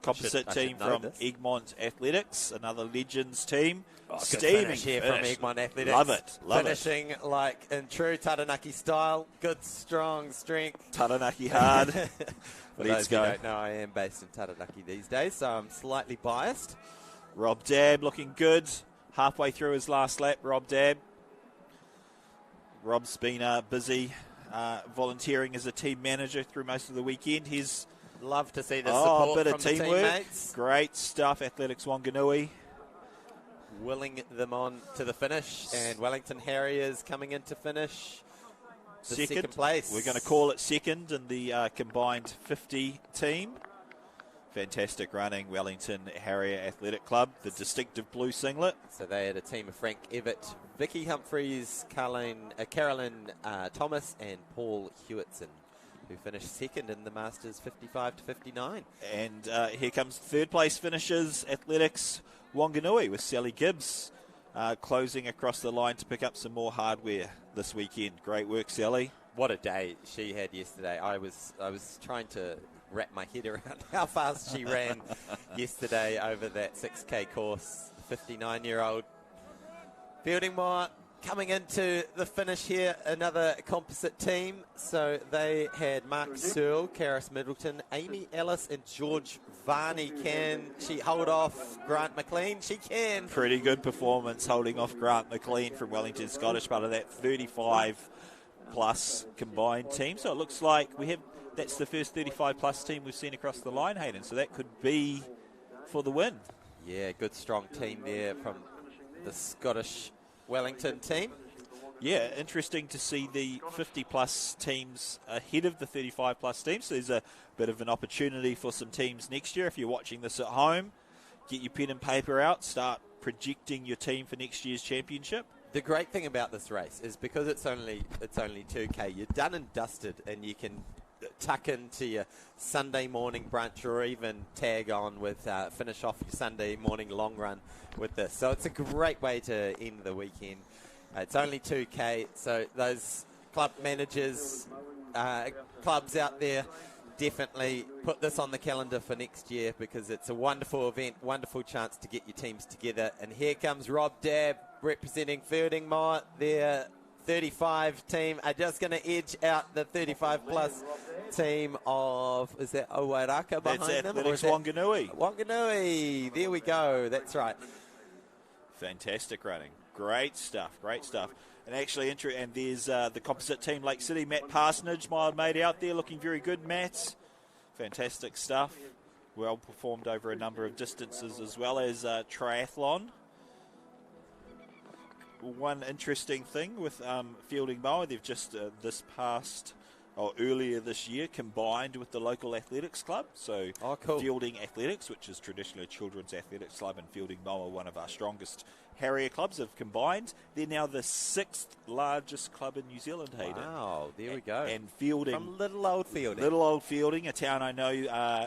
Composite team from Egmont Athletics, another Legends team. Steaming here from Egmont Athletics. Love it. Finishing like in true Taranaki style. Good, strong strength. Taranaki hard. For those who don't know, I am based in Taranaki these days, so I'm slightly biased. Rob Dabb looking good. Halfway through his last lap, Rob Dabb. Rob's been busy volunteering as a team manager through most of the weekend. He's love to see the support bit from of the teamwork. teammates. Great stuff, Athletics Wanganui. Willing them on to the finish, and Wellington Harriers coming in to finish second place. We're going to call it second in the combined 50 team. Fantastic running, Wellington Harrier Athletic Club, the distinctive blue singlet. So they had a team of Frank Evatt, Vicky Humphreys, Carolyn Thomas, and Paul Hewitson, who finished second in the Masters 55 to 59. And here comes third place finishers, Athletics Wanganui, with Sally Gibbs closing across the line to pick up some more hardware this weekend. Great work, Sally. What a day she had yesterday. I was trying to wrap my head around how fast she ran yesterday over that 6K course. 59-year-old fielding more. Coming into the finish here, another composite team. So they had Mark Searle, Karis Middleton, Amy Ellis, and George Varney. Can she hold off Grant McLean? She can. Pretty good performance holding off Grant McLean from Wellington Scottish, part of that 35-plus combined team. So it looks like that's the first 35-plus team we've seen across the line, Hayden. So that could be for the win. Yeah, good strong team there from the Scottish Wellington team. Yeah, interesting to see the 50-plus teams ahead of the 35-plus teams. So there's a bit of an opportunity for some teams next year. If you're watching this at home, get your pen and paper out, start projecting your team for next year's championship. The great thing about this race is because it's only 2K, you're done and dusted, and you can tuck into your Sunday morning brunch or even tag on with finish off your Sunday morning long run with this. So it's a great way to end the weekend. It's only 2K, so those club managers, clubs out there, definitely put this on the calendar for next year because it's a wonderful event, wonderful chance to get your teams together. And here comes Rob Dabb. representing Fielding Moore, their 35 team are just going to edge out the 35-plus team of, is that Owaraka behind them? Athletics Wanganui. Wanganui, there we go, that's right. Fantastic running. Great stuff. And actually, and there's the composite team, Lake City, Matt Parsonage, my old mate out there, looking very good, Matt. Fantastic stuff. Well performed over a number of distances as well as triathlon. One interesting thing with Fielding Mower, they've just earlier this year combined with the local athletics club. So cool. Fielding Athletics, which is traditionally a children's athletics club, and Fielding Mower, one of our strongest Harrier clubs, have combined. They're now the 6th largest club in New Zealand, Hayden. Wow, there we go. And Fielding. From little old Fielding. Little old Fielding, a town I know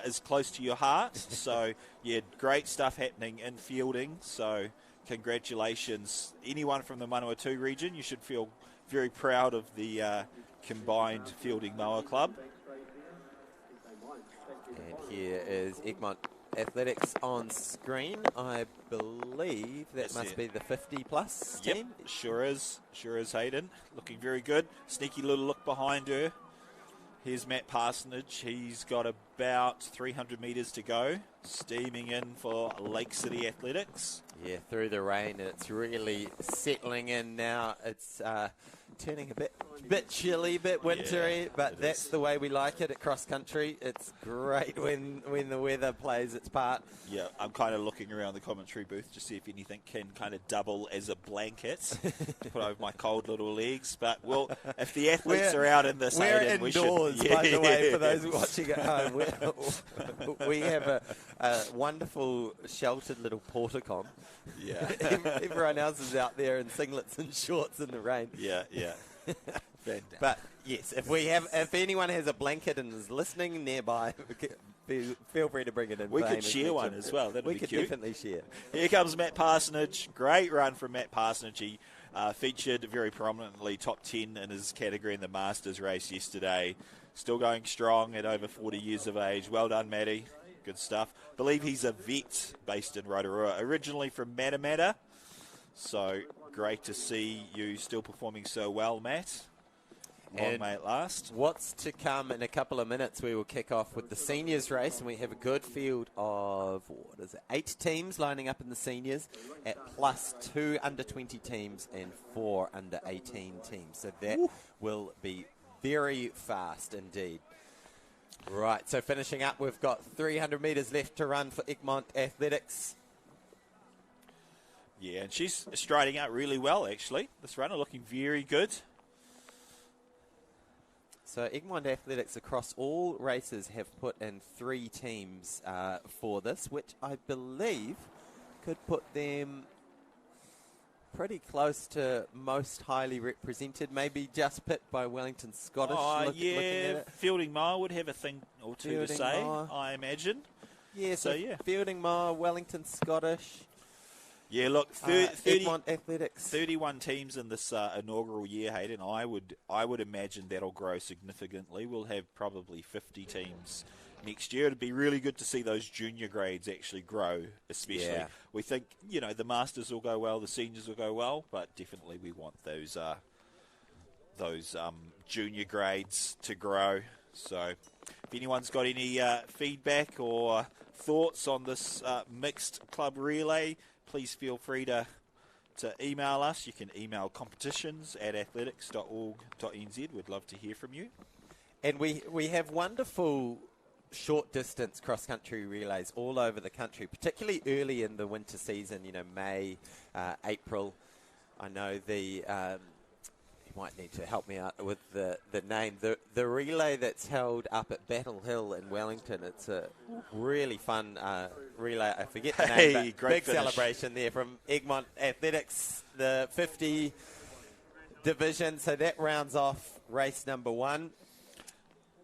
is close to your heart. So, yeah, great stuff happening in Fielding. So, congratulations. Anyone from the Manawatu region, you should feel very proud of the combined Fielding Mower Club. And here is Egmont Athletics on screen. I believe that must be the 50-plus team. Yep, sure is, Hayden. Looking very good. Sneaky little look behind her. Here's Matt Parsonage. He's got about 300 metres to go. Steaming in for Lake City Athletics. Yeah, through the rain, and it's really settling in now. It's turning a bit chilly, a bit wintry, but that's the way we like it at cross country. It's great when the weather plays its part. Yeah, I'm kind of looking around the commentary booth to see if anything can kind of double as a blanket to put over my cold little legs. But if the athletes are out in this, we're Hayden, indoors, by the way, for those watching at home. We have a wonderful sheltered little porticon. Yeah. Everyone else is out there in singlets and shorts in the rain. Yeah. But yes, if anyone has a blanket and is listening nearby, feel free to bring it in. We could share one as well. That'd be cute. We could definitely share. Here comes Matt Parsonage. Great run from Matt Parsonage. He featured very prominently top 10 in his category in the Masters race yesterday. Still going strong at over 40 years of age. Well done, Matty. Good stuff. Believe he's a vet based in Rotorua, originally from Matamata. So great to see you still performing so well, Matt. Long may it last. What's to come in a couple of minutes, we will kick off with the seniors race, and we have a good field of, 8 teams lining up in the seniors at plus 2 under-20 teams and 4 under-18 teams. So that will be very fast indeed. Right, so finishing up, we've got 300 metres left to run for Egmont Athletics. Yeah, and she's striding out really well, actually. This runner looking very good. So Egmont Athletics across all races have put in 3 teams for this, which I believe could put them pretty close to most highly represented, maybe just pipped by Wellington Scottish. Looking at it. Fielding Moore would have a thing or two to say, I imagine. Yeah, so Fielding Moore, Wellington Scottish. Yeah, look, Egmont Athletics. 31 teams in this inaugural year, Hayden. I would imagine that'll grow significantly. We'll have probably 50 teams next year. It'd be really good to see those junior grades actually grow, especially. Yeah. We think, the Masters will go well, the seniors will go well, but definitely we want those junior grades to grow. So if anyone's got any feedback or thoughts on this mixed club relay, please feel free to email us. You can email competitions@athletics.org.nz. We'd love to hear from you. And we have wonderful short distance cross-country relays all over the country, particularly early in the winter season, May, April. I know you might need to help me out with the name. The relay that's held up at Battle Hill in Wellington, it's a really fun relay. I forget the name, but big finish. Celebration there from Egmont Athletics, the 50 division. So that rounds off race number 1.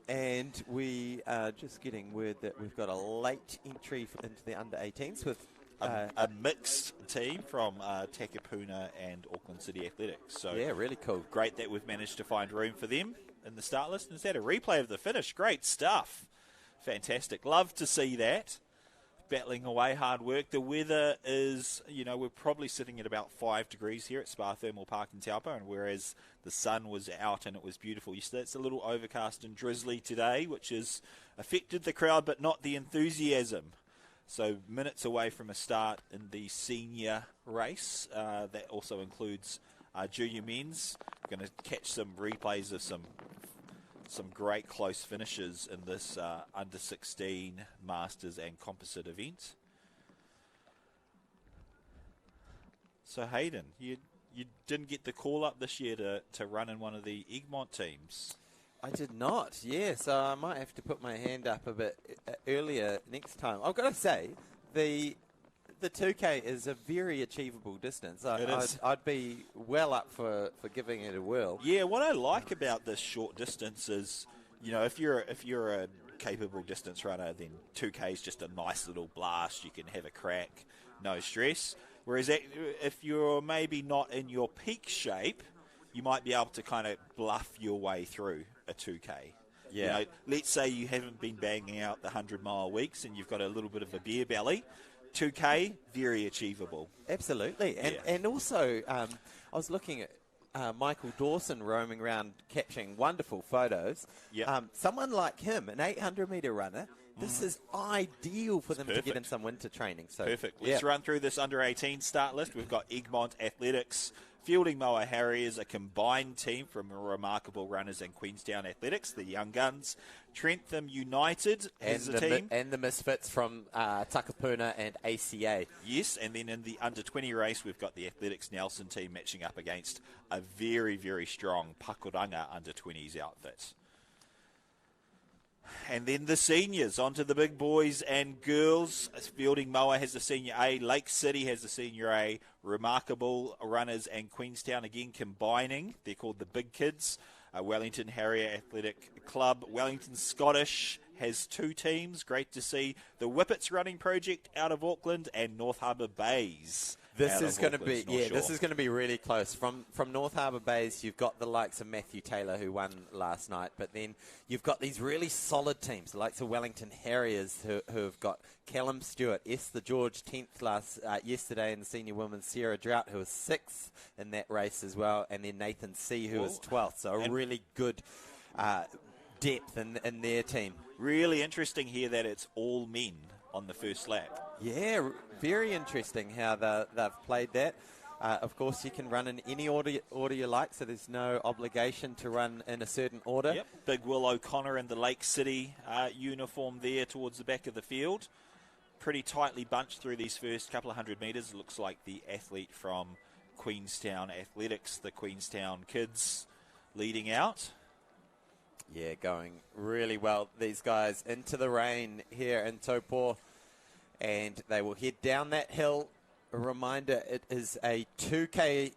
And we are just getting word that we've got a late entry into the under-18s with a mixed team from Takapuna and Auckland City Athletics. So yeah, really cool. Great that we've managed to find room for them in the start list. And is that a replay of the finish? Great stuff. Fantastic. Love to see that. battling away, hard work. The weather is, we're probably sitting at about 5 degrees here at Spa Thermal Park in Taupo, and whereas the sun was out and it was beautiful yesterday, it's a little overcast and drizzly today, which has affected the crowd but not the enthusiasm. So minutes away from a start in the senior race. That also includes junior men's. We're going to catch some replays of some great close finishes in this under 16 Masters and Composite event. So Hayden, you didn't get the call up this year to run in one of the Egmont teams. I did not, yeah, so I might have to put my hand up a bit earlier next time. I've got to say, the 2K is a very achievable distance. I'd be well up for giving it a whirl. Yeah, what I like about this short distance is, if you're a capable distance runner, then 2K is just a nice little blast. You can have a crack, no stress. Whereas if you're maybe not in your peak shape, you might be able to kind of bluff your way through a 2K. Yeah. Let's say you haven't been banging out the 100-mile weeks and you've got a little bit of a beer belly. 2K, very achievable. Absolutely. And also, I was looking at Michael Dawson roaming around catching wonderful photos. Yep. Someone like him, an 800-metre runner, this is ideal for them to get in some winter training. So perfect. Let's run through this under-18 start list. We've got Egmont Athletics, Fielding Moa Harriers, a combined team from Remarkable Runners and Queenstown Athletics, the Young Guns. Trentham United is a team. And the Misfits from Takapuna and ACA. Yes, and then in the under-20 race, we've got the Athletics Nelson team matching up against a very, very strong Pakuranga under-20s outfit. And then the seniors, onto the big boys and girls. Fielding Moa has the senior A, Lake City has the senior A, Remarkable Runners and Queenstown again combining. They're called the Big Kids. Wellington Harrier Athletic Club. Wellington Scottish has 2 teams. Great to see. The Whippets Running Project out of Auckland and North Harbour Bays. This is going to be this is going to be really close. From North Harbour Bays, you've got the likes of Matthew Taylor who won last night, but then you've got these really solid teams, the likes of Wellington Harriers who have got Callum Stewart, Esther George 10th yesterday in the senior women's, Sarah Drought who was 6th in that race as well, and then Nathan C who was 12th. So a really good depth in their team. Really interesting here that it's all men on the first lap. Yeah, very interesting how they've played that. Of course, you can run in any order you like, so there's no obligation to run in a certain order. Yep. Big Will O'Connor in the Lake City uniform there towards the back of the field. Pretty tightly bunched through these first couple of 100 metres. It looks like the athlete from Queenstown Athletics, the Queenstown Kids, leading out. Yeah, going really well. These guys into the rain here in Taupo, and they will head down that hill. A reminder, it is a 2K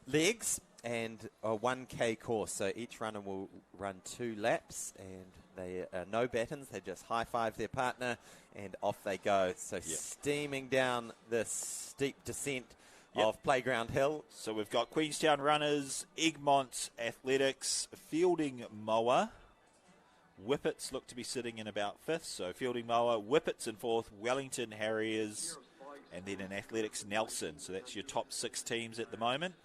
legs and a 1K course. So each runner will run 2 laps, and they are no battens. They just high-five their partner, and off they go. So steaming down this steep descent of Playground Hill. So we've got Queenstown Runners, Egmont Athletics, Fielding Moa. Whippets look to be sitting in about 5th. So Fielding Moa, Whippets in 4th, Wellington Harriers, and then in Athletics Nelson. So that's your top 6 teams at the moment.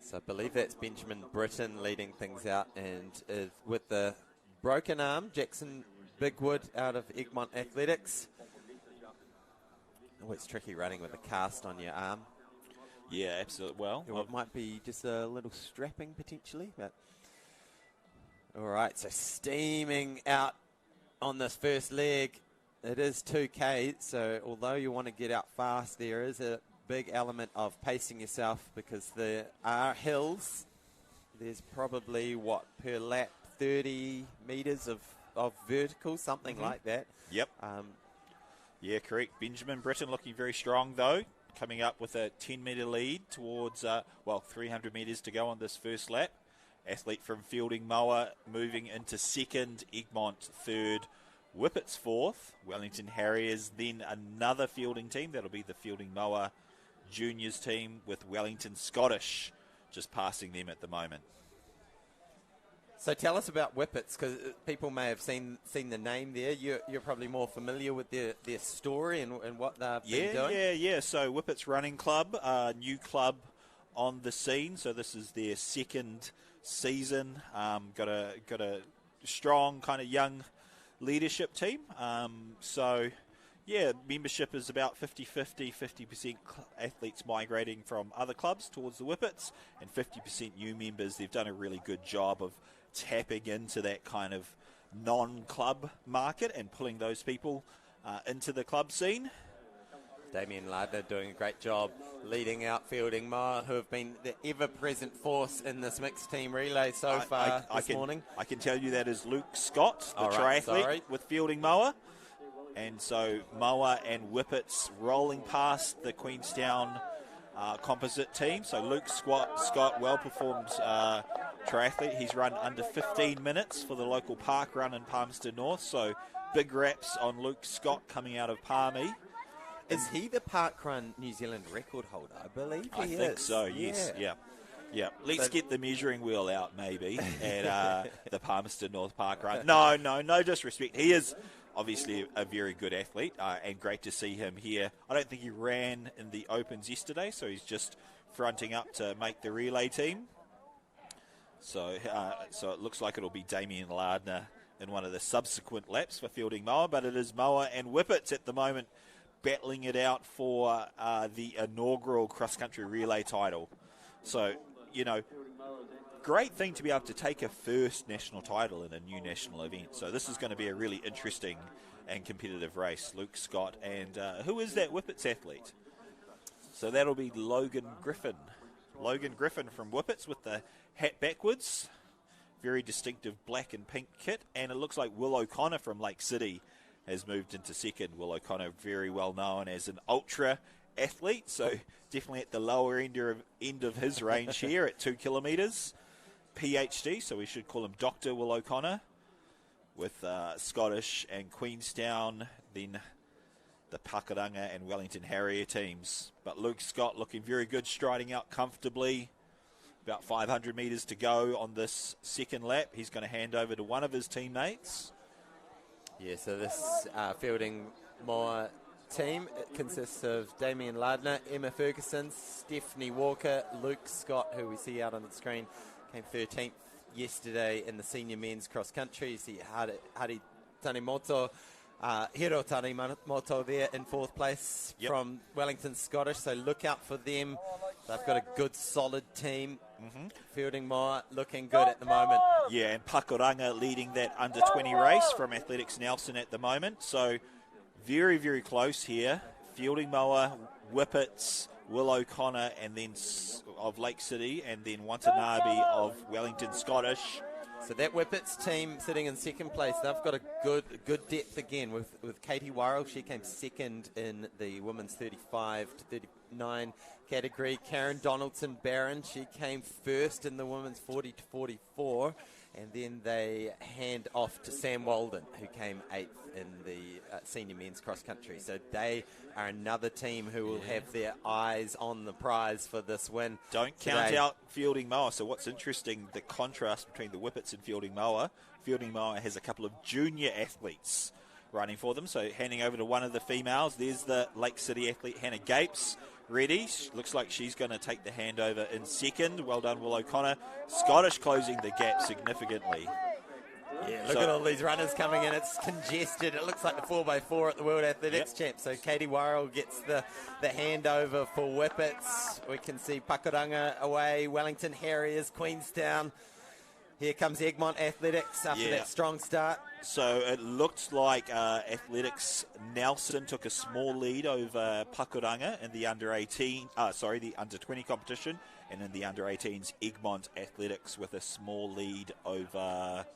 So I believe that's Benjamin Britton leading things out, and with the broken arm, Jackson Bigwood out of Egmont Athletics. Oh, it's tricky running with a cast on your arm. Yeah, absolutely. Well, it might be just a little strapping potentially, but all right. So steaming out on this first leg, it is 2K. So although you want to get out fast, there is a big element of pacing yourself because there are hills. There's probably per lap 30 meters of vertical, something like that. Yep. Yeah, correct. Benjamin Britton looking very strong, though, coming up with a 10-metre lead towards, 300 metres to go on this first lap. Athlete from Fielding Moa moving into 2nd, Egmont 3rd, Whippets 4th, Wellington Harriers, then another fielding team. That'll be the Fielding Moa Juniors team with Wellington Scottish just passing them at the moment. So tell us about Whippets, because people may have seen the name there. You're probably more familiar with their story and what they've been doing. Yeah. So Whippets Running Club, new club on the scene. So this is their second season. Got a strong kind of young leadership team. Membership is about 50-50, 50% athletes migrating from other clubs towards the Whippets and 50% new members. They've done a really good job of tapping into that kind of non-club market and pulling those people into the club scene. Damien Lardner doing a great job leading out Fielding Moa, who have been the ever-present force in this mixed team relay so far this morning. I can tell you that is Luke Scott, the triathlete with Fielding Moa. And so Moa and Whippets rolling past the Queenstown Composite team. So Luke Scott, well-performed triathlete. He's run under 15 minutes for the local park run in Palmerston North. So big raps on Luke Scott coming out of Palmy. Is he the park run New Zealand record holder? I believe he is. I think so, yes. Yeah. Let's get the measuring wheel out, maybe, at the Palmerston North Park Run. No disrespect. He is obviously a very good athlete, and great to see him here. I don't think he ran in the Opens yesterday, so he's just fronting up to make the relay team. So it looks like it'll be Damien Lardner in one of the subsequent laps for Fielding Moa, but it is Moa and Whippets at the moment battling it out for the inaugural cross-country relay title. So, great thing to be able to take a first national title in a new national event. So this is going to be a really interesting and competitive race. Luke Scott and who is that Whippets athlete? So that'll be Logan Griffin. Logan Griffin from Whippets with the hat backwards. Very distinctive black and pink kit. And it looks like Will O'Connor from Lake City has moved into second. Will O'Connor, very well known as an ultra athlete, so definitely at the lower end of his range here at 2 kilometres. PhD, so we should call him Dr. Will O'Connor, with Scottish and Queenstown, then the Pakuranga and Wellington Harrier teams. But Luke Scott looking very good, striding out comfortably. About 500 metres to go on this second lap. He's going to hand over to one of his teammates. Yeah, so this Fielding Moa team, it consists of Damien Lardner, Emma Ferguson, Stephanie Walker, Luke Scott, who we see out on the screen, came 13th yesterday in the senior men's cross country. You see Hari Tanimoto, Hiro Tanimoto there in fourth place from Wellington Scottish, so look out for them. They've got a good solid team. Fielding Moa looking good at the moment. Yeah, and Pakuranga leading that under 20 race from Athletics Nelson at the moment. So very, very close here. Fielding Moa, Whippets, Will O'Connor, and then of Lake City, and then Watanabe of Wellington Scottish. So that Whippets team sitting in second place, they've got a good depth again with Katie Worrell. She came second in the women's 35 to 39 category. Karen Donaldson-Barron, she came first in the women's 40 to 44. And then they hand off to Sam Walden, who came 8th in the senior men's cross country. So they are another team who will have their eyes on the prize for this win. Don't count out Fielding Moa. So what's interesting, the contrast between the Whippets and Fielding Moa. Fielding Moa has a couple of junior athletes running for them. So handing over to one of the females. There's the Lake City athlete, Hannah Gapes. Ready. Looks like she's going to take the handover in second. Well done, Will O'Connor. Scottish closing the gap significantly. Yeah, look at all these runners coming in. It's congested. It looks like the 4x4 at the World Athletics Champ. So Katie Worrell gets the handover for Whippets. We can see Pakuranga away, Wellington Harriers, Queenstown. Here comes Egmont Athletics after that strong start. So it looked like Athletics Nelson took a small lead over Pakuranga in the the under 20 competition, and in the under 18s, Egmont Athletics with a small lead over.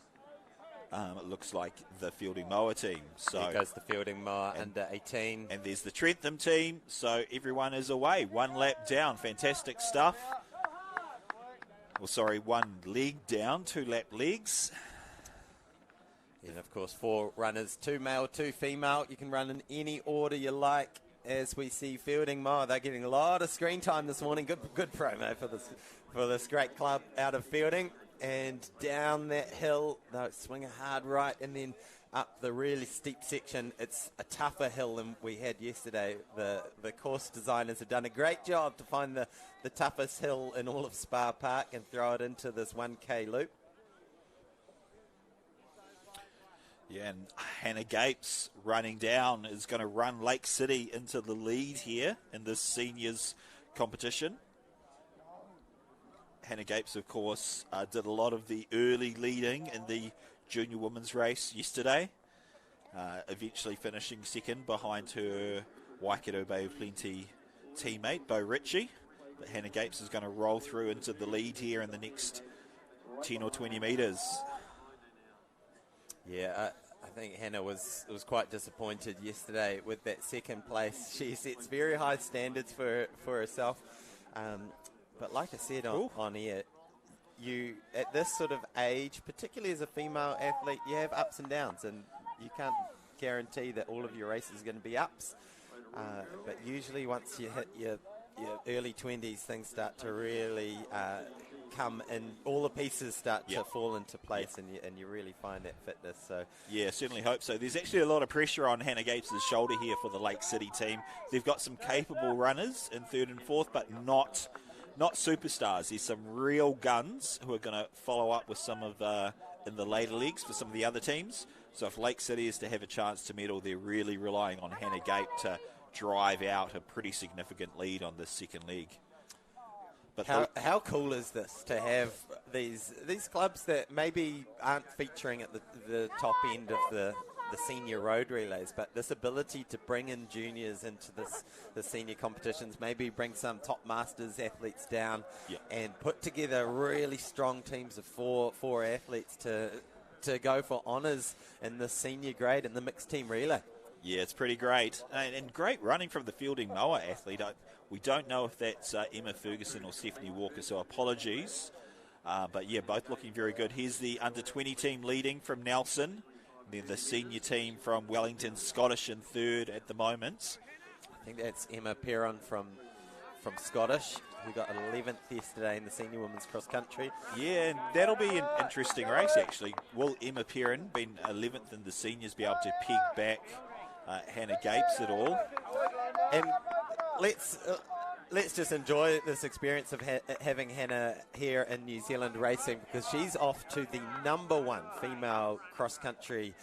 It looks like the Fielding Moa team. So here goes the Fielding Moa under 18, and there's the Trentham team. So everyone is away, one lap down. Fantastic stuff. One leg down, 2 lap legs. And of course, 4 runners, 2 male, 2 female. You can run in any order you like. As we see Fielding Moa, they're getting a lot of screen time this morning. Good promo for this great club out of Fielding. and down that hill. They'll swing a hard right and then up the really steep section. It's a tougher hill than we had yesterday. The course designers have done a great job to find the toughest hill in all of Spa Park and throw it into this 1K loop. Yeah, and Hannah Gapes running down is going to run Lake City into the lead here in this seniors competition. Hannah Gapes, of course, did a lot of the early leading in the junior women's race yesterday, eventually finishing second behind her Waikato Bay of Plenty teammate, Bo Ritchie. But Hannah Gapes is going to roll through into the lead here in the next 10 or 20 metres. Yeah, I think Hannah was quite disappointed yesterday with that second place. She sets very high standards for herself. But like I said on air, you at this sort of age, particularly as a female athlete, you have ups and downs, and you can't guarantee that all of your races are going to be ups. But usually once you hit your early 20s, things start to really come and all the pieces start to fall into place, and you really find that fitness. So yeah, certainly hope so. There's actually a lot of pressure on Hannah Gapes' shoulder here for the Lake City team. They've got some capable runners in third and fourth, but not superstars. There's some real guns who are going to follow up with some of in the later legs for some of the other teams. So if Lake City is to have a chance to medal, they're really relying on Hannah Gape to drive out a pretty significant lead on this second leg. But how cool is this to have these clubs that maybe aren't featuring at the top end of the senior road relays, but this ability to bring in juniors into the senior competitions, maybe bring some top masters athletes down and put together really strong teams of four athletes to go for honours in the senior grade in the mixed team relay. Yeah, it's pretty great. And great running from the fielding mower athlete. We don't know if that's Emma Ferguson or Stephanie Walker, so apologies. But yeah, both looking very good. Here's the under-20 team leading from Nelson. Then the senior team from Wellington, Scottish in third at the moment. I think that's Emma Perron from Scottish, who got 11th yesterday in the senior women's cross country. Yeah, and that'll be an interesting race, actually. Will Emma Perron, being 11th in the seniors, be able to peg back Hannah Gapes at all? And let's just enjoy this experience of having Hannah here in New Zealand racing, because she's off to the #1 female cross-country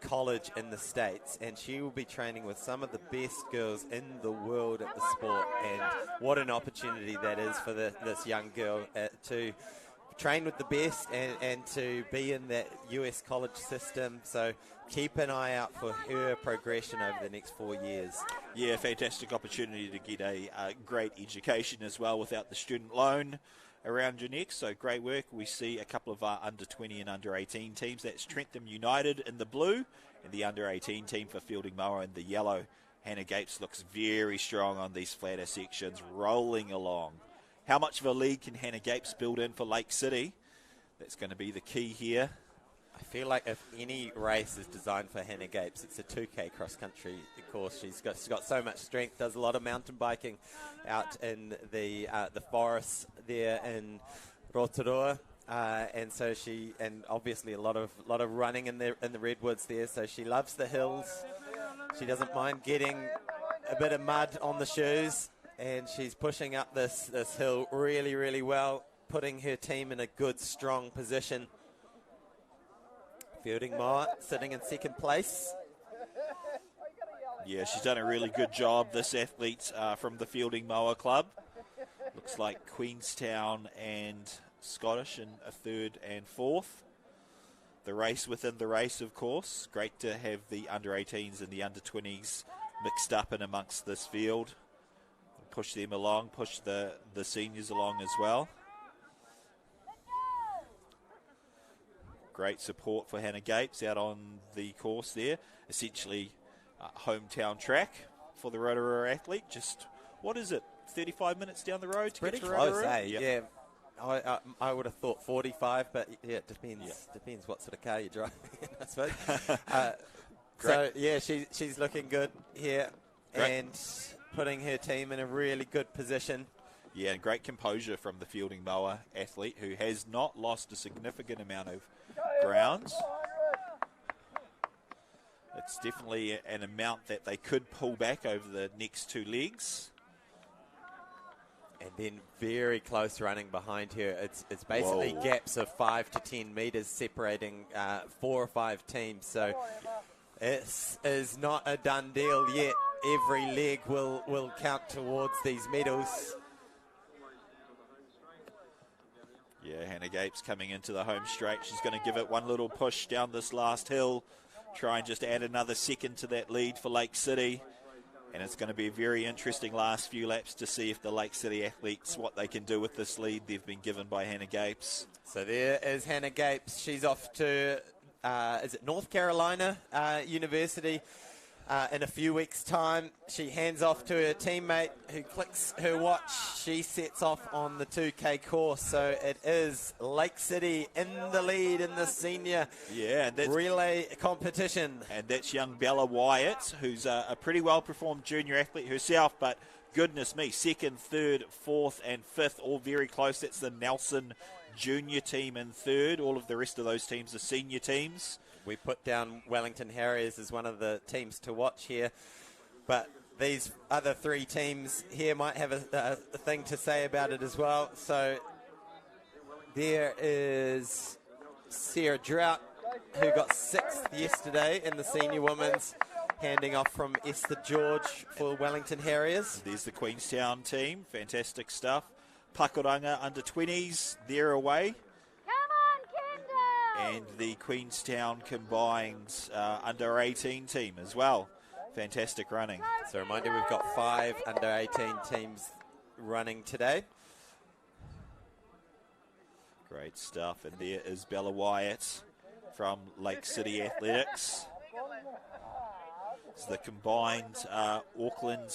college in the States, and she will be training with some of the best girls in the world at the sport. And what an opportunity that is for this young girl to train with the best and to be in that US college system. So keep an eye out for her progression over the next 4 years. Yeah, fantastic opportunity to get a great education as well without the student loan around your neck. So great work. We see a couple of under-20 and under-18 teams. That's Trentham United in the blue and the under-18 team for Fielding Mower in the yellow. Hannah Gapes looks very strong on these flatter sections, rolling along. How much of a lead can Hannah Gapes build in for Lake City? That's going to be the key here. I feel like if any race is designed for Hannah Gapes, it's a 2K cross-country course. She's got so much strength, does a lot of mountain biking out in the forests there in Rotorua. And so and obviously a lot of running in the redwoods there. So she loves the hills. She doesn't mind getting a bit of mud on the shoes. And she's pushing up this hill really, really well, putting her team in a good, strong position. Fielding Moore sitting in second place. Yeah, she's done a really good job, this athlete from the Fielding Mower Club. Looks like Queenstown and Scottish in a third and fourth. The race within the race, of course. Great to have the under-18s and the under-20s mixed up in amongst this field. Push them along, push the seniors along as well. Great support for Hannah Gapes out on the course there. Essentially hometown track for the Rotorua athlete. Just, what is it, 35 minutes down the road to pretty get to close, Rotorua? Yep. Yeah. I would have thought 45, but yeah, it depends what sort of car you're driving, I suppose. So yeah, she's looking good here. Great. And putting her team in a really good position. Yeah, and great composure from the fielding mower athlete who has not lost a significant amount of ground. It's definitely an amount that they could pull back over the next two legs. And then very close running behind here. It's basically gaps of 5 to 10 metres separating 4 or 5 teams. So it is not a done deal yet. Every leg will count towards these medals. Yeah, Hannah Gapes coming into the home straight. She's going to give it one little push down this last hill. Try and just add another second to that lead for Lake City. And it's going to be a very interesting last few laps to see if the Lake City athletes, what they can do with this lead they've been given by Hannah Gapes. So there is Hannah Gapes. She's off to, is it North Carolina University in a few weeks' time. She hands off to her teammate who clicks her watch. She sets off on the 2K course. So it is Lake City in the lead in the senior relay competition. And that's young Bella Wyatt, who's a pretty well-performed junior athlete herself, but goodness me, second, third, fourth, and fifth, all very close. That's the Nelson junior team in third. All of the rest of those teams are senior teams. We put down Wellington Harriers as one of the teams to watch here. But these other three teams here might have a thing to say about it as well. So there is Sarah Drought, who got 6th yesterday in the senior women's, handing off from Esther George for Wellington Harriers. There's the Queenstown team. Fantastic stuff. Pakuranga under 20s, they're away. And the Queenstown combined under 18 team as well. Fantastic running. So a reminder, we've got 5 under 18 teams running today. Great stuff. And there is Bella Wyatt from Lake City Athletics. It's the combined Auckland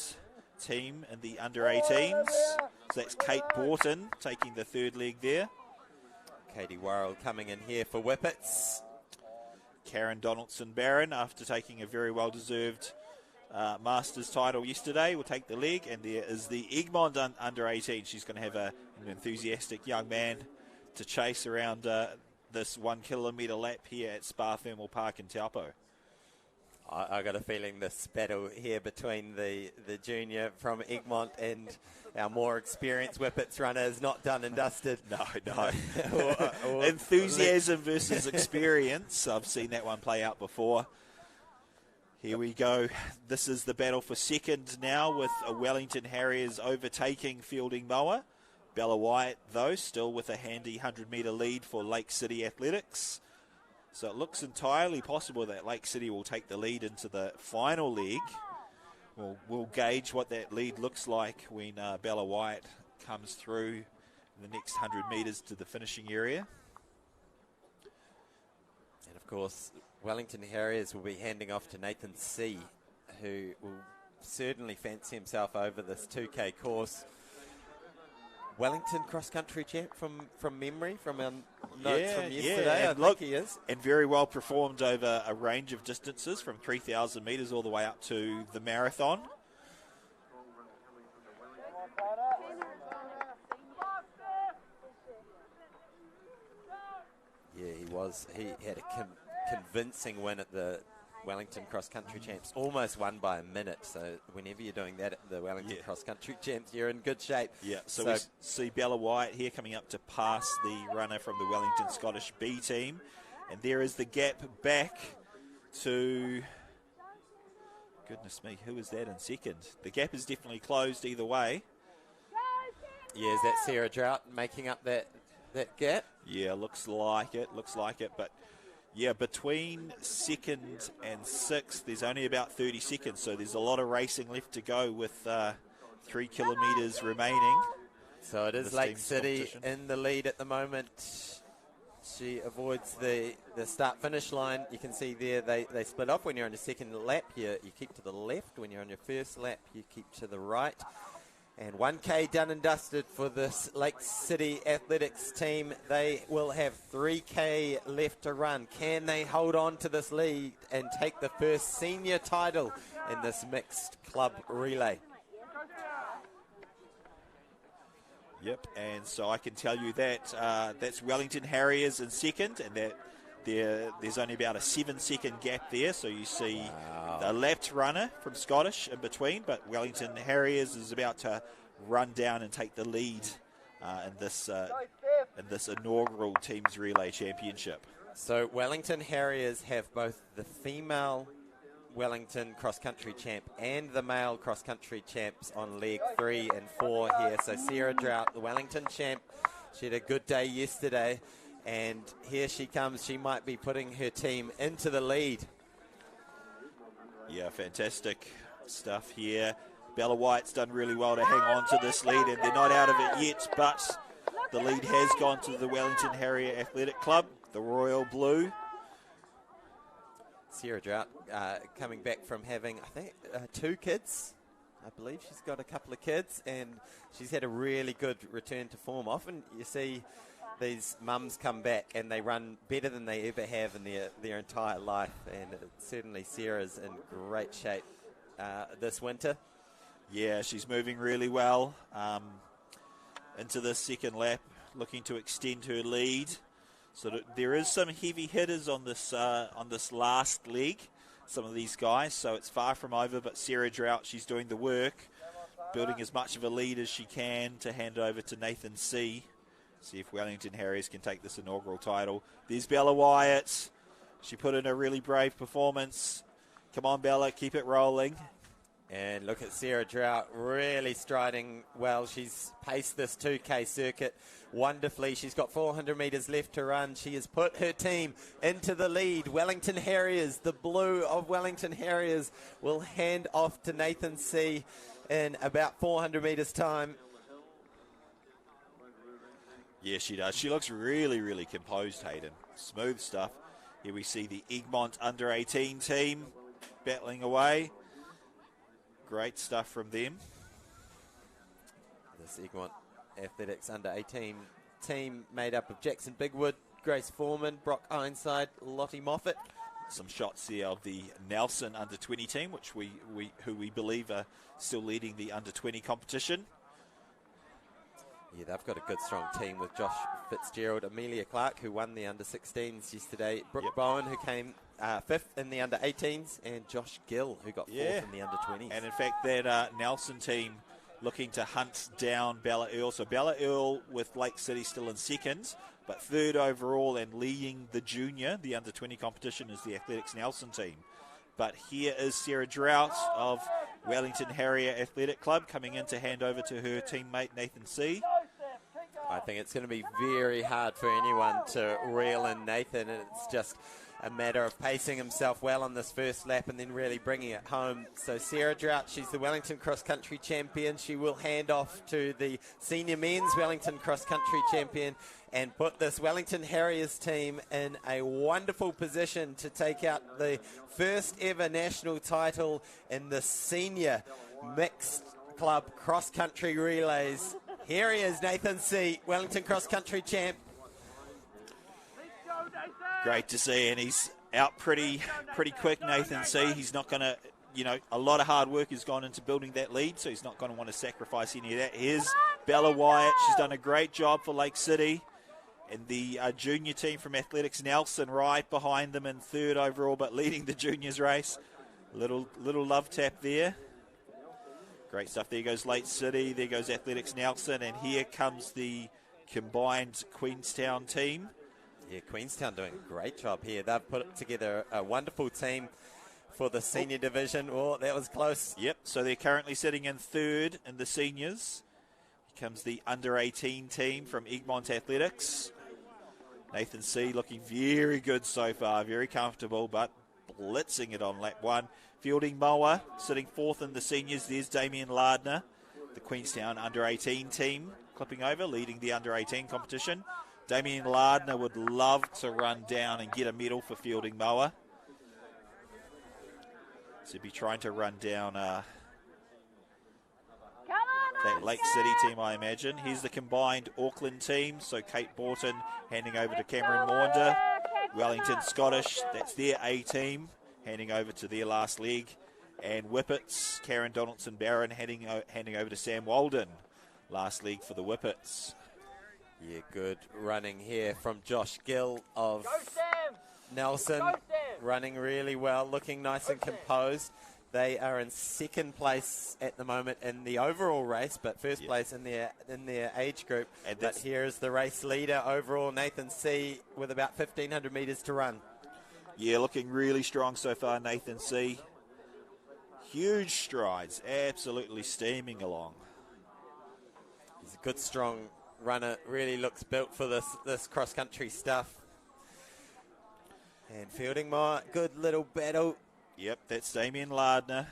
team in the under 18s. So that's Kate Borton taking the third leg there. Katie Worrell coming in here for Whippets. Karen Donaldson-Barron, after taking a very well-deserved Masters title yesterday, will take the leg. And there is the Egmont under 18. She's going to have an enthusiastic young man to chase around this 1 kilometre lap here at Spa Thermal Park in Taupo. I got a feeling this battle here between the junior from Egmont and our more experienced Whippets runner is not done and dusted. No. Enthusiasm versus experience. I've seen that one play out before. Here we go. This is the battle for second now, with a Wellington Harriers overtaking fielding mower. Bella Wyatt, though, still with a handy 100-metre lead for Lake City Athletics. So it looks entirely possible that Lake City will take the lead into the final leg. We'll gauge what that lead looks like when Bella Wyatt comes through the next 100 metres to the finishing area. And of course, Wellington Harriers will be handing off to Nathan C., who will certainly fancy himself over this 2K course. Wellington cross-country champ from memory, from our notes from yesterday. I think he is. And very well performed over a range of distances from 3,000 metres all the way up to the marathon. Yeah, he was. He had a convincing win at the Wellington Cross Country Champs, almost won by a minute. So whenever you're doing that at the Wellington Cross Country Champs, you're in good shape. Yeah, so we see Bella Wyatt here coming up to pass the runner from the Wellington Scottish B team. And there is the gap back to, goodness me, who is that in second? The gap is definitely closed either way. Yeah, is that Sarah Drought making up that gap? Yeah, looks like it, but yeah, between second and sixth, there's only about 30 seconds, so there's a lot of racing left to go with 3 kilometres remaining. So it is Lake City in the lead at the moment. She avoids the start-finish line. You can see there they split off. When you're on your second lap, you keep to the left. When you're on your first lap, you keep to the right. And 1K done and dusted for this Lake City Athletics team. They will have 3K left to run. Can they hold on to this lead and take the first senior title in this mixed club relay? Yep, and so I can tell you that that's Wellington Harriers in second, and that there's only about a 7-second gap there, so you see the lapped runner from Scottish in between, but Wellington Harriers is about to run down and take the lead in this inaugural Teams Relay Championship. So Wellington Harriers have both the female Wellington cross-country champ and the male cross-country champs on leg 3 and 4 here. So Sarah Drought, the Wellington champ, she had a good day yesterday, and here she comes. She might be putting her team into the lead. Yeah, fantastic stuff here. Bella White's done really well to hang on to this lead, and they're not out of it yet, but the lead has gone to the Wellington Harrier Athletic Club, the Royal Blue. Sarah Drought coming back from having, I think, 2 kids. I believe she's got a couple of kids, and she's had a really good return to form. Often you see these mums come back and they run better than they ever have in their entire life, and certainly Sarah's in great shape this winter. Yeah, she's moving really well into the second lap, looking to extend her lead. So there is some heavy hitters on this last leg, some of these guys, so it's far from over, but Sarah Drought, she's doing the work, building as much of a lead as she can to hand over to Nathan C. See if Wellington Harriers can take this inaugural title. There's Bella Wyatt. She put in a really brave performance. Come on, Bella, keep it rolling. And look at Sarah Drought really striding well. She's paced this 2K circuit wonderfully. She's got 400 metres left to run. She has put her team into the lead. Wellington Harriers, the blue of Wellington Harriers, will hand off to Nathan C. in about 400 metres time. Yeah, she does. She looks really, really composed, Hayden. Smooth stuff. Here we see the Egmont under-18 team battling away. Great stuff from them. This Egmont Athletics under-18 team made up of Jackson Bigwood, Grace Foreman, Brock Ironside, Lottie Moffat. Some shots here of the Nelson under-20 team, which who we believe are still leading the under-20 competition. Yeah, they've got a good, strong team with Josh Fitzgerald, Amelia Clark, who won the under-16s yesterday, Brooke Bowen, who came 5th in the under-18s, and Josh Gill, who got 4th in the under-20s. And in fact, that Nelson team looking to hunt down Bella Earl. So Bella Earl with Lake City still in second, but 3rd overall and leading the junior, the under-20 competition, is the Athletics Nelson team. But here is Sarah Drought of Wellington Harrier Athletic Club coming in to hand over to her teammate Nathan C. I think it's going to be very hard for anyone to reel in Nathan. It's just a matter of pacing himself well on this first lap and then really bringing it home. So Sarah Drought, she's the Wellington Cross Country Champion. She will hand off to the senior men's Wellington Cross Country Champion and put this Wellington Harriers team in a wonderful position to take out the first ever national title in the senior mixed club cross country relays. Here he is, Nathan C., Wellington Cross Country champ. Great to see, and he's out pretty quick, Nathan C. He's not going to, a lot of hard work has gone into building that lead, so he's not going to want to sacrifice any of that. Here's Bella Wyatt. She's done a great job for Lake City. And the junior team from Athletics Nelson right behind them in 3rd overall, but leading the juniors race. Little love tap there. Great stuff. There goes Lake City. There goes Athletics Nelson. And here comes the combined Queenstown team. Yeah, Queenstown doing a great job here. They've put together a wonderful team for the senior division. Oh, that was close. Yep, so they're currently sitting in 3rd in the seniors. Here comes the under-18 team from Egmont Athletics. Nathan C. looking very good so far, very comfortable, but blitzing it on lap 1. Fielding Moa sitting 4th in the seniors. There's Damien Lardner, the Queenstown under-18 team, clipping over, leading the under-18 competition. Damien Lardner would love to run down and get a medal for Fielding Moa. So he'd be trying to run down that Lake City team, I imagine. Here's the combined Auckland team. So Kate Borton handing over to Cameron Maunder. Wellington Scottish, that's their A team, handing over to their last leg. And Whippets, Karen Donaldson-Barron handing over to Sam Walden. last leg for the Whippets. Yeah, good running here from Josh Gill of Nelson. Running really well, looking nice and composed. They are in second place at the moment in the overall race, but first place in their age group. But here is the race leader overall, Nathan C., with about 1,500 metres to run. Yeah, looking really strong so far, Nathan C. Huge strides, absolutely steaming along. He's a good, strong runner. Really looks built for this cross-country stuff. And fielding more, good little battle. Yep, that's Damien Lardner.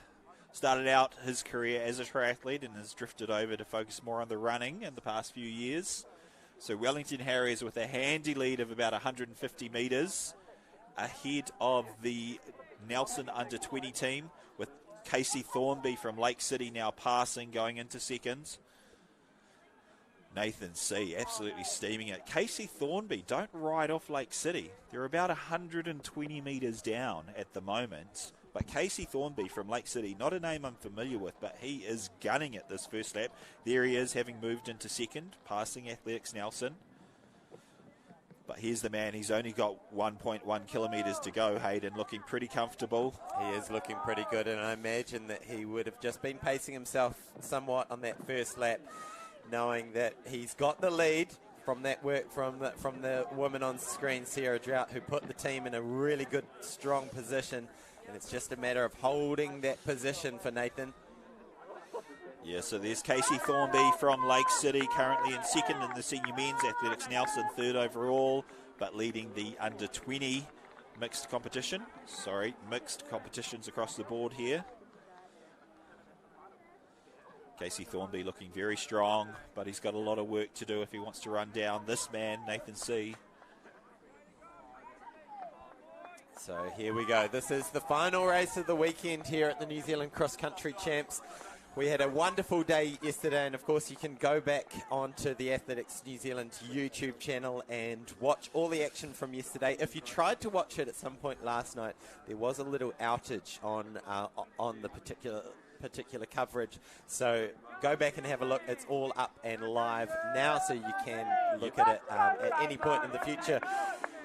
Started out his career as a triathlete and has drifted over to focus more on the running in the past few years. So Wellington Harriers with a handy lead of about 150 metres ahead of the Nelson under-20 team, with Casey Thornby from Lake City now passing, going into second. Nathan C. absolutely steaming it. Casey Thornby, don't ride off Lake City. They're about 120 metres down at the moment. But Casey Thornby from Lake City, not a name I'm familiar with, but he is gunning it this first lap. There he is, having moved into second, passing Athletics Nelson. But here's the man. He's only got 1.1 kilometres to go, Hayden, looking pretty comfortable. He is looking pretty good, and I imagine that he would have just been pacing himself somewhat on that first lap, knowing that he's got the lead from that work from the woman on screen, Sarah Drought, who put the team in a really good, strong position. And it's just a matter of holding that position for Nathan. Yeah, so there's Casey Thornby from Lake City, currently in second in the senior men's. Athletics Nelson third overall, but leading the under-20 mixed competition. Mixed competitions across the board here. Casey Thornby looking very strong, but he's got a lot of work to do if he wants to run down this man, Nathan C. So here we go. This is the final race of the weekend here at the New Zealand Cross Country Champs. We had a wonderful day yesterday, and of course you can go back onto the Athletics New Zealand YouTube channel and watch all the action from yesterday. If you tried to watch it at some point last night, there was a little outage on the particular coverage. So go back and have a look. It's all up and live now, so you can look at it at any point in the future.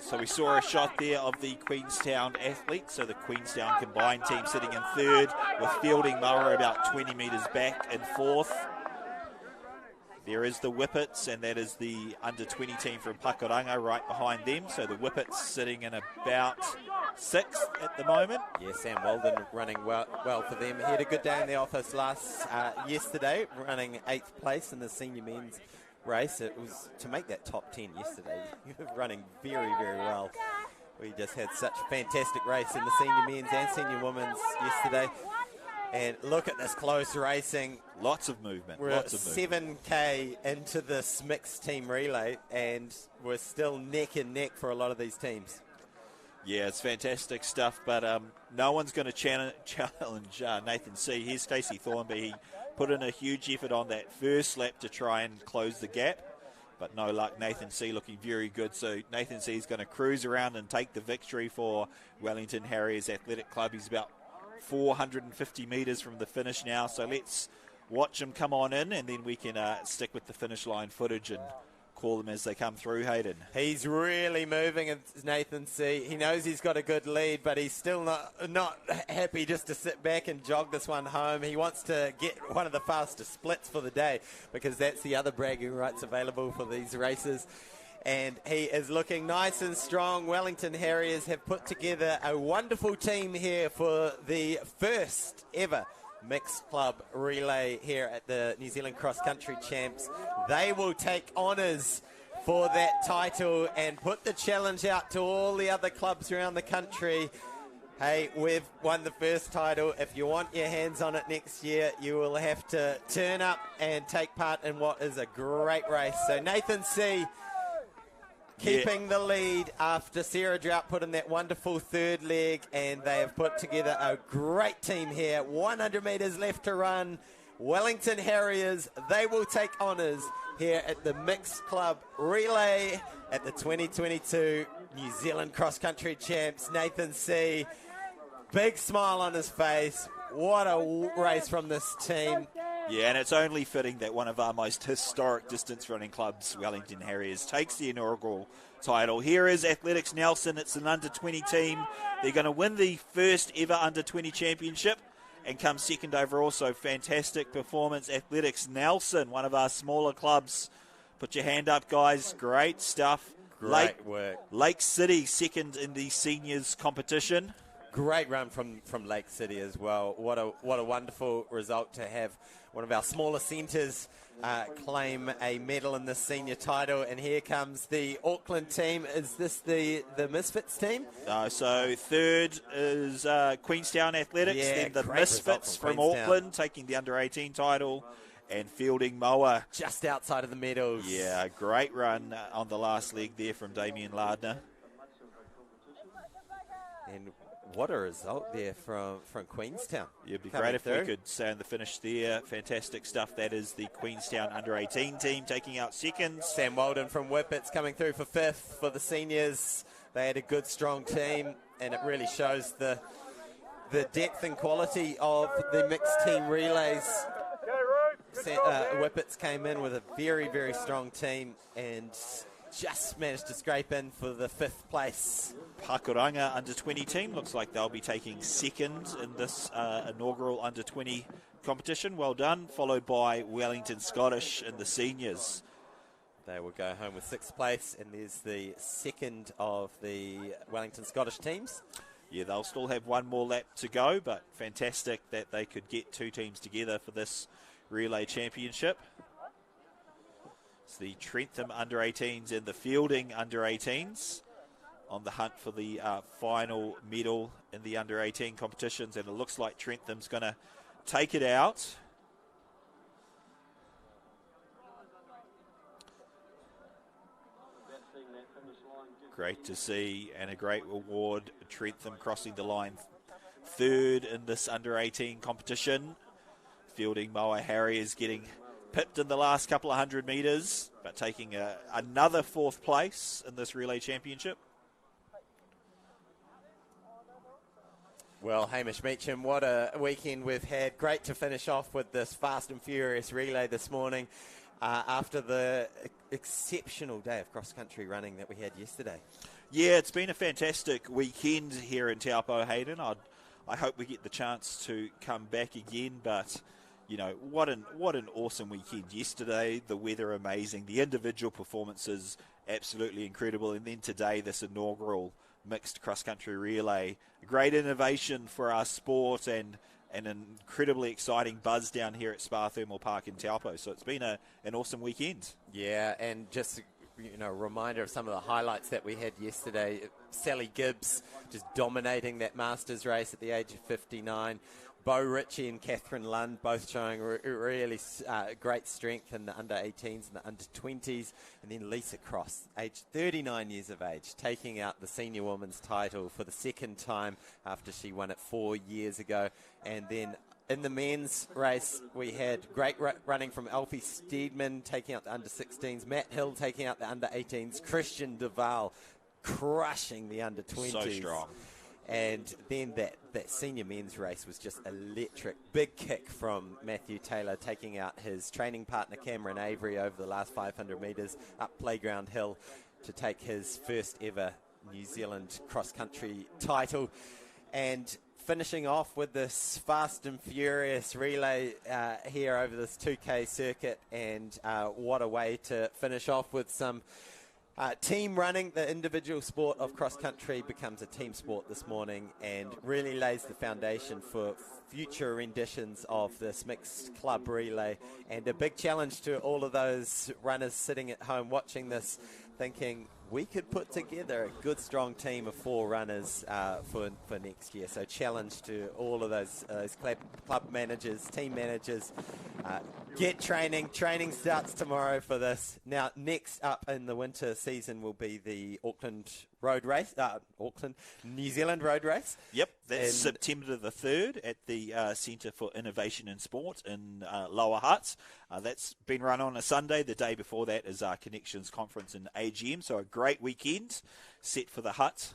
So we saw a shot there of the Queenstown athletes, so the Queenstown combined team sitting in third, with Fielding Murray about 20 metres back in fourth. There is the Whippets, and that is the under-20 team from Pakuranga right behind them. So the Whippets sitting in about sixth at the moment. Yeah, Sam Walden running well for them. He had a good day in the office yesterday, running 8th place in the senior men's race. It was to make that top 10 yesterday. Running very, very well. We just had such a fantastic race in the senior men's and senior women's yesterday. And look at this close racing. Lots of movement. We're at 7K into this mixed team relay, and we're still neck and neck for a lot of these teams. Yeah, it's fantastic stuff, but no one's going to challenge Nathan C. Here's Casey Thornby. He put in a huge effort on that first lap to try and close the gap, but no luck. Nathan C. looking very good, so Nathan C. is going to cruise around and take the victory for Wellington Harriers Athletic Club. He's about 450 metres from the finish now, so let's watch him come on in, and then we can stick with the finish line footage and call them as they come through, Hayden. He's really moving, it's Nathan C. He knows he's got a good lead, but he's still not happy just to sit back and jog this one home. He wants to get one of the fastest splits for the day, because that's the other bragging rights available for these races. And he is looking nice and strong. Wellington Harriers have put together a wonderful team here for the first ever mixed club relay here at the New Zealand Cross Country Champs. They will take honours for that title and put the challenge out to all the other clubs around the country. Hey, we've won the first title. If you want your hands on it next year, you will have to turn up and take part in what is a great race. So Nathan C. keeping the lead after Sarah Drought put in that wonderful third leg, and they have put together a great team here. 100 metres left to run. Wellington Harriers, they will take honours here at the Mixed Club Relay at the 2022 New Zealand Cross Country Champs. Nathan C., big smile on his face. What a race from this team. Yeah, and it's only fitting that one of our most historic distance running clubs, Wellington Harriers, takes the inaugural title. Here is Athletics Nelson. It's an under-20 team. They're going to win the first ever under-20 championship and come second overall, so fantastic performance. Athletics Nelson, one of our smaller clubs. Put your hand up, guys. Great stuff. Great work. Lake City, second in the seniors competition. Great run from Lake City as well. What a wonderful result to have one of our smaller centres claim a medal in this senior title. And here comes the Auckland team. Is this the Misfits team? So third is Queenstown Athletics, then the Misfits from Auckland taking the under-18 title, and fielding Moa. Just outside of the medals. Yeah, great run on the last leg there from Damien Lardner. And what a result there from Queenstown. It'd be great if we could stay on the finish there. Fantastic stuff. That is the Queenstown under-18 team taking out second. Sam Walden from Whippets coming through for fifth for the seniors. They had a good, strong team, and it really shows the depth and quality of the mixed team relays. Whippets came in with a very, very strong team and just managed to scrape in for the fifth place. Pakuranga under-20 team looks like they'll be taking second in this inaugural under-20 competition. Well done. Followed by Wellington Scottish in the seniors. They will go home with sixth place, and there's the second of the Wellington Scottish teams. Yeah, they'll still have one more lap to go, but fantastic that they could get two teams together for this relay championship. It's the Trentham under-18s and the Fielding under-18s on the hunt for the final medal in the under-18 competitions, and it looks like Trentham's going to take it out. Great to see, and a great reward. Trentham crossing the line third in this under-18 competition. Fielding Moa Harriers getting pipped in the last couple of 100 metres, but taking another fourth place in this relay championship. Well, Hamish Meacham, what a weekend we've had. Great to finish off with this fast and furious relay this morning after the exceptional day of cross-country running that we had yesterday. Yeah, it's been a fantastic weekend here in Taupo, Hayden. I hope we get the chance to come back again, but you know, what an awesome weekend yesterday. The weather amazing, the individual performances absolutely incredible, and then today this inaugural mixed cross-country relay. A great innovation for our sport and an incredibly exciting buzz down here at Spa Thermal Park in Taupo. So it's been an awesome weekend. Yeah, and just a reminder of some of the highlights that we had yesterday. Sally Gibbs just dominating that Masters race at the age of 59. Bo Ritchie and Catherine Lund both showing really great strength in the under-18s and the under-20s. And then Lisa Cross, aged 39 years of age, taking out the senior women's title for the second time after she won it 4 years ago. And then in the men's race, we had great running from Alfie Steedman taking out the under-16s, Matt Hill taking out the under-18s, Christian Duval crushing the under-20s. So strong. And then that senior men's race was just electric. Big kick from Matthew Taylor, taking out his training partner Cameron Avery over the last 500 metres up Playground Hill to take his first ever New Zealand cross-country title. And finishing off with this fast and furious relay here over this 2K circuit. And what a way to finish off with some team running. The individual sport of cross-country becomes a team sport this morning and really lays the foundation for future renditions of this mixed club relay, and a big challenge to all of those runners sitting at home watching this, thinking we could put together a good strong team of 4 runners for next year. So challenge to all of those club managers, team managers, get training. Training starts tomorrow for this. Now, next up in the winter season will be the Auckland Road Race, New Zealand Road Race. Yep, that's September the 3rd at the Centre for Innovation in Sport in Lower Hutt. That's been run on a Sunday. The day before that is our Connections Conference in AGM, so a great weekend set for the Hutt.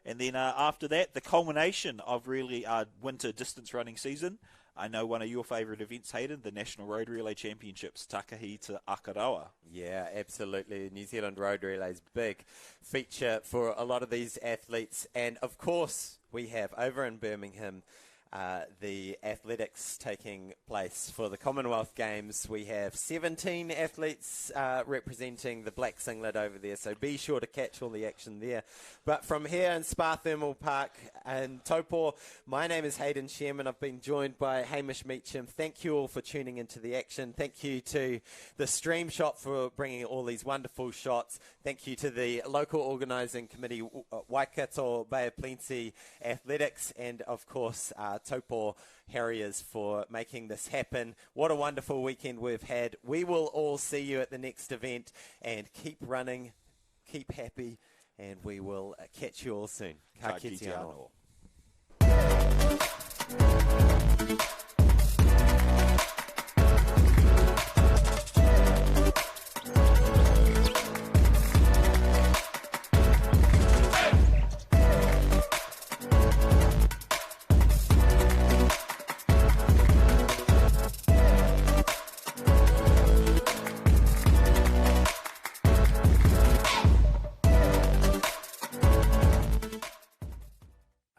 And then after that, the culmination of really our winter distance running season I know one of your favourite events, Hayden, the National Road Relay Championships, Takahi to Akaroa. Yeah, absolutely. New Zealand Road Relay's big feature for a lot of these athletes. And, of course, we have over in Birmingham the athletics taking place for the Commonwealth Games. We have 17 athletes representing the black singlet over there, so be sure to catch all the action there. But from here in Spa Thermal Park and Taupo, my name is Hayden Sherman. I've been joined by Hamish Meacham. Thank you all for tuning into the action. Thank you to the Stream Shop for bringing all these wonderful shots. Thank you to the local organising committee, Waikato Bay of Plenty Athletics, and of course Taupo Harriers for making this happen. What a wonderful weekend we've had. We will all see you at the next event, and keep running, keep happy, and we will catch you all soon. Ka kite anō.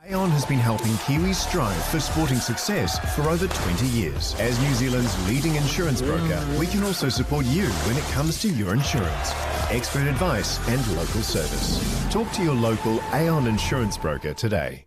Aon has been helping Kiwis strive for sporting success for over 20 years. As New Zealand's leading insurance broker, we can also support you when it comes to your insurance. Expert advice and local service. Talk to your local Aon insurance broker today.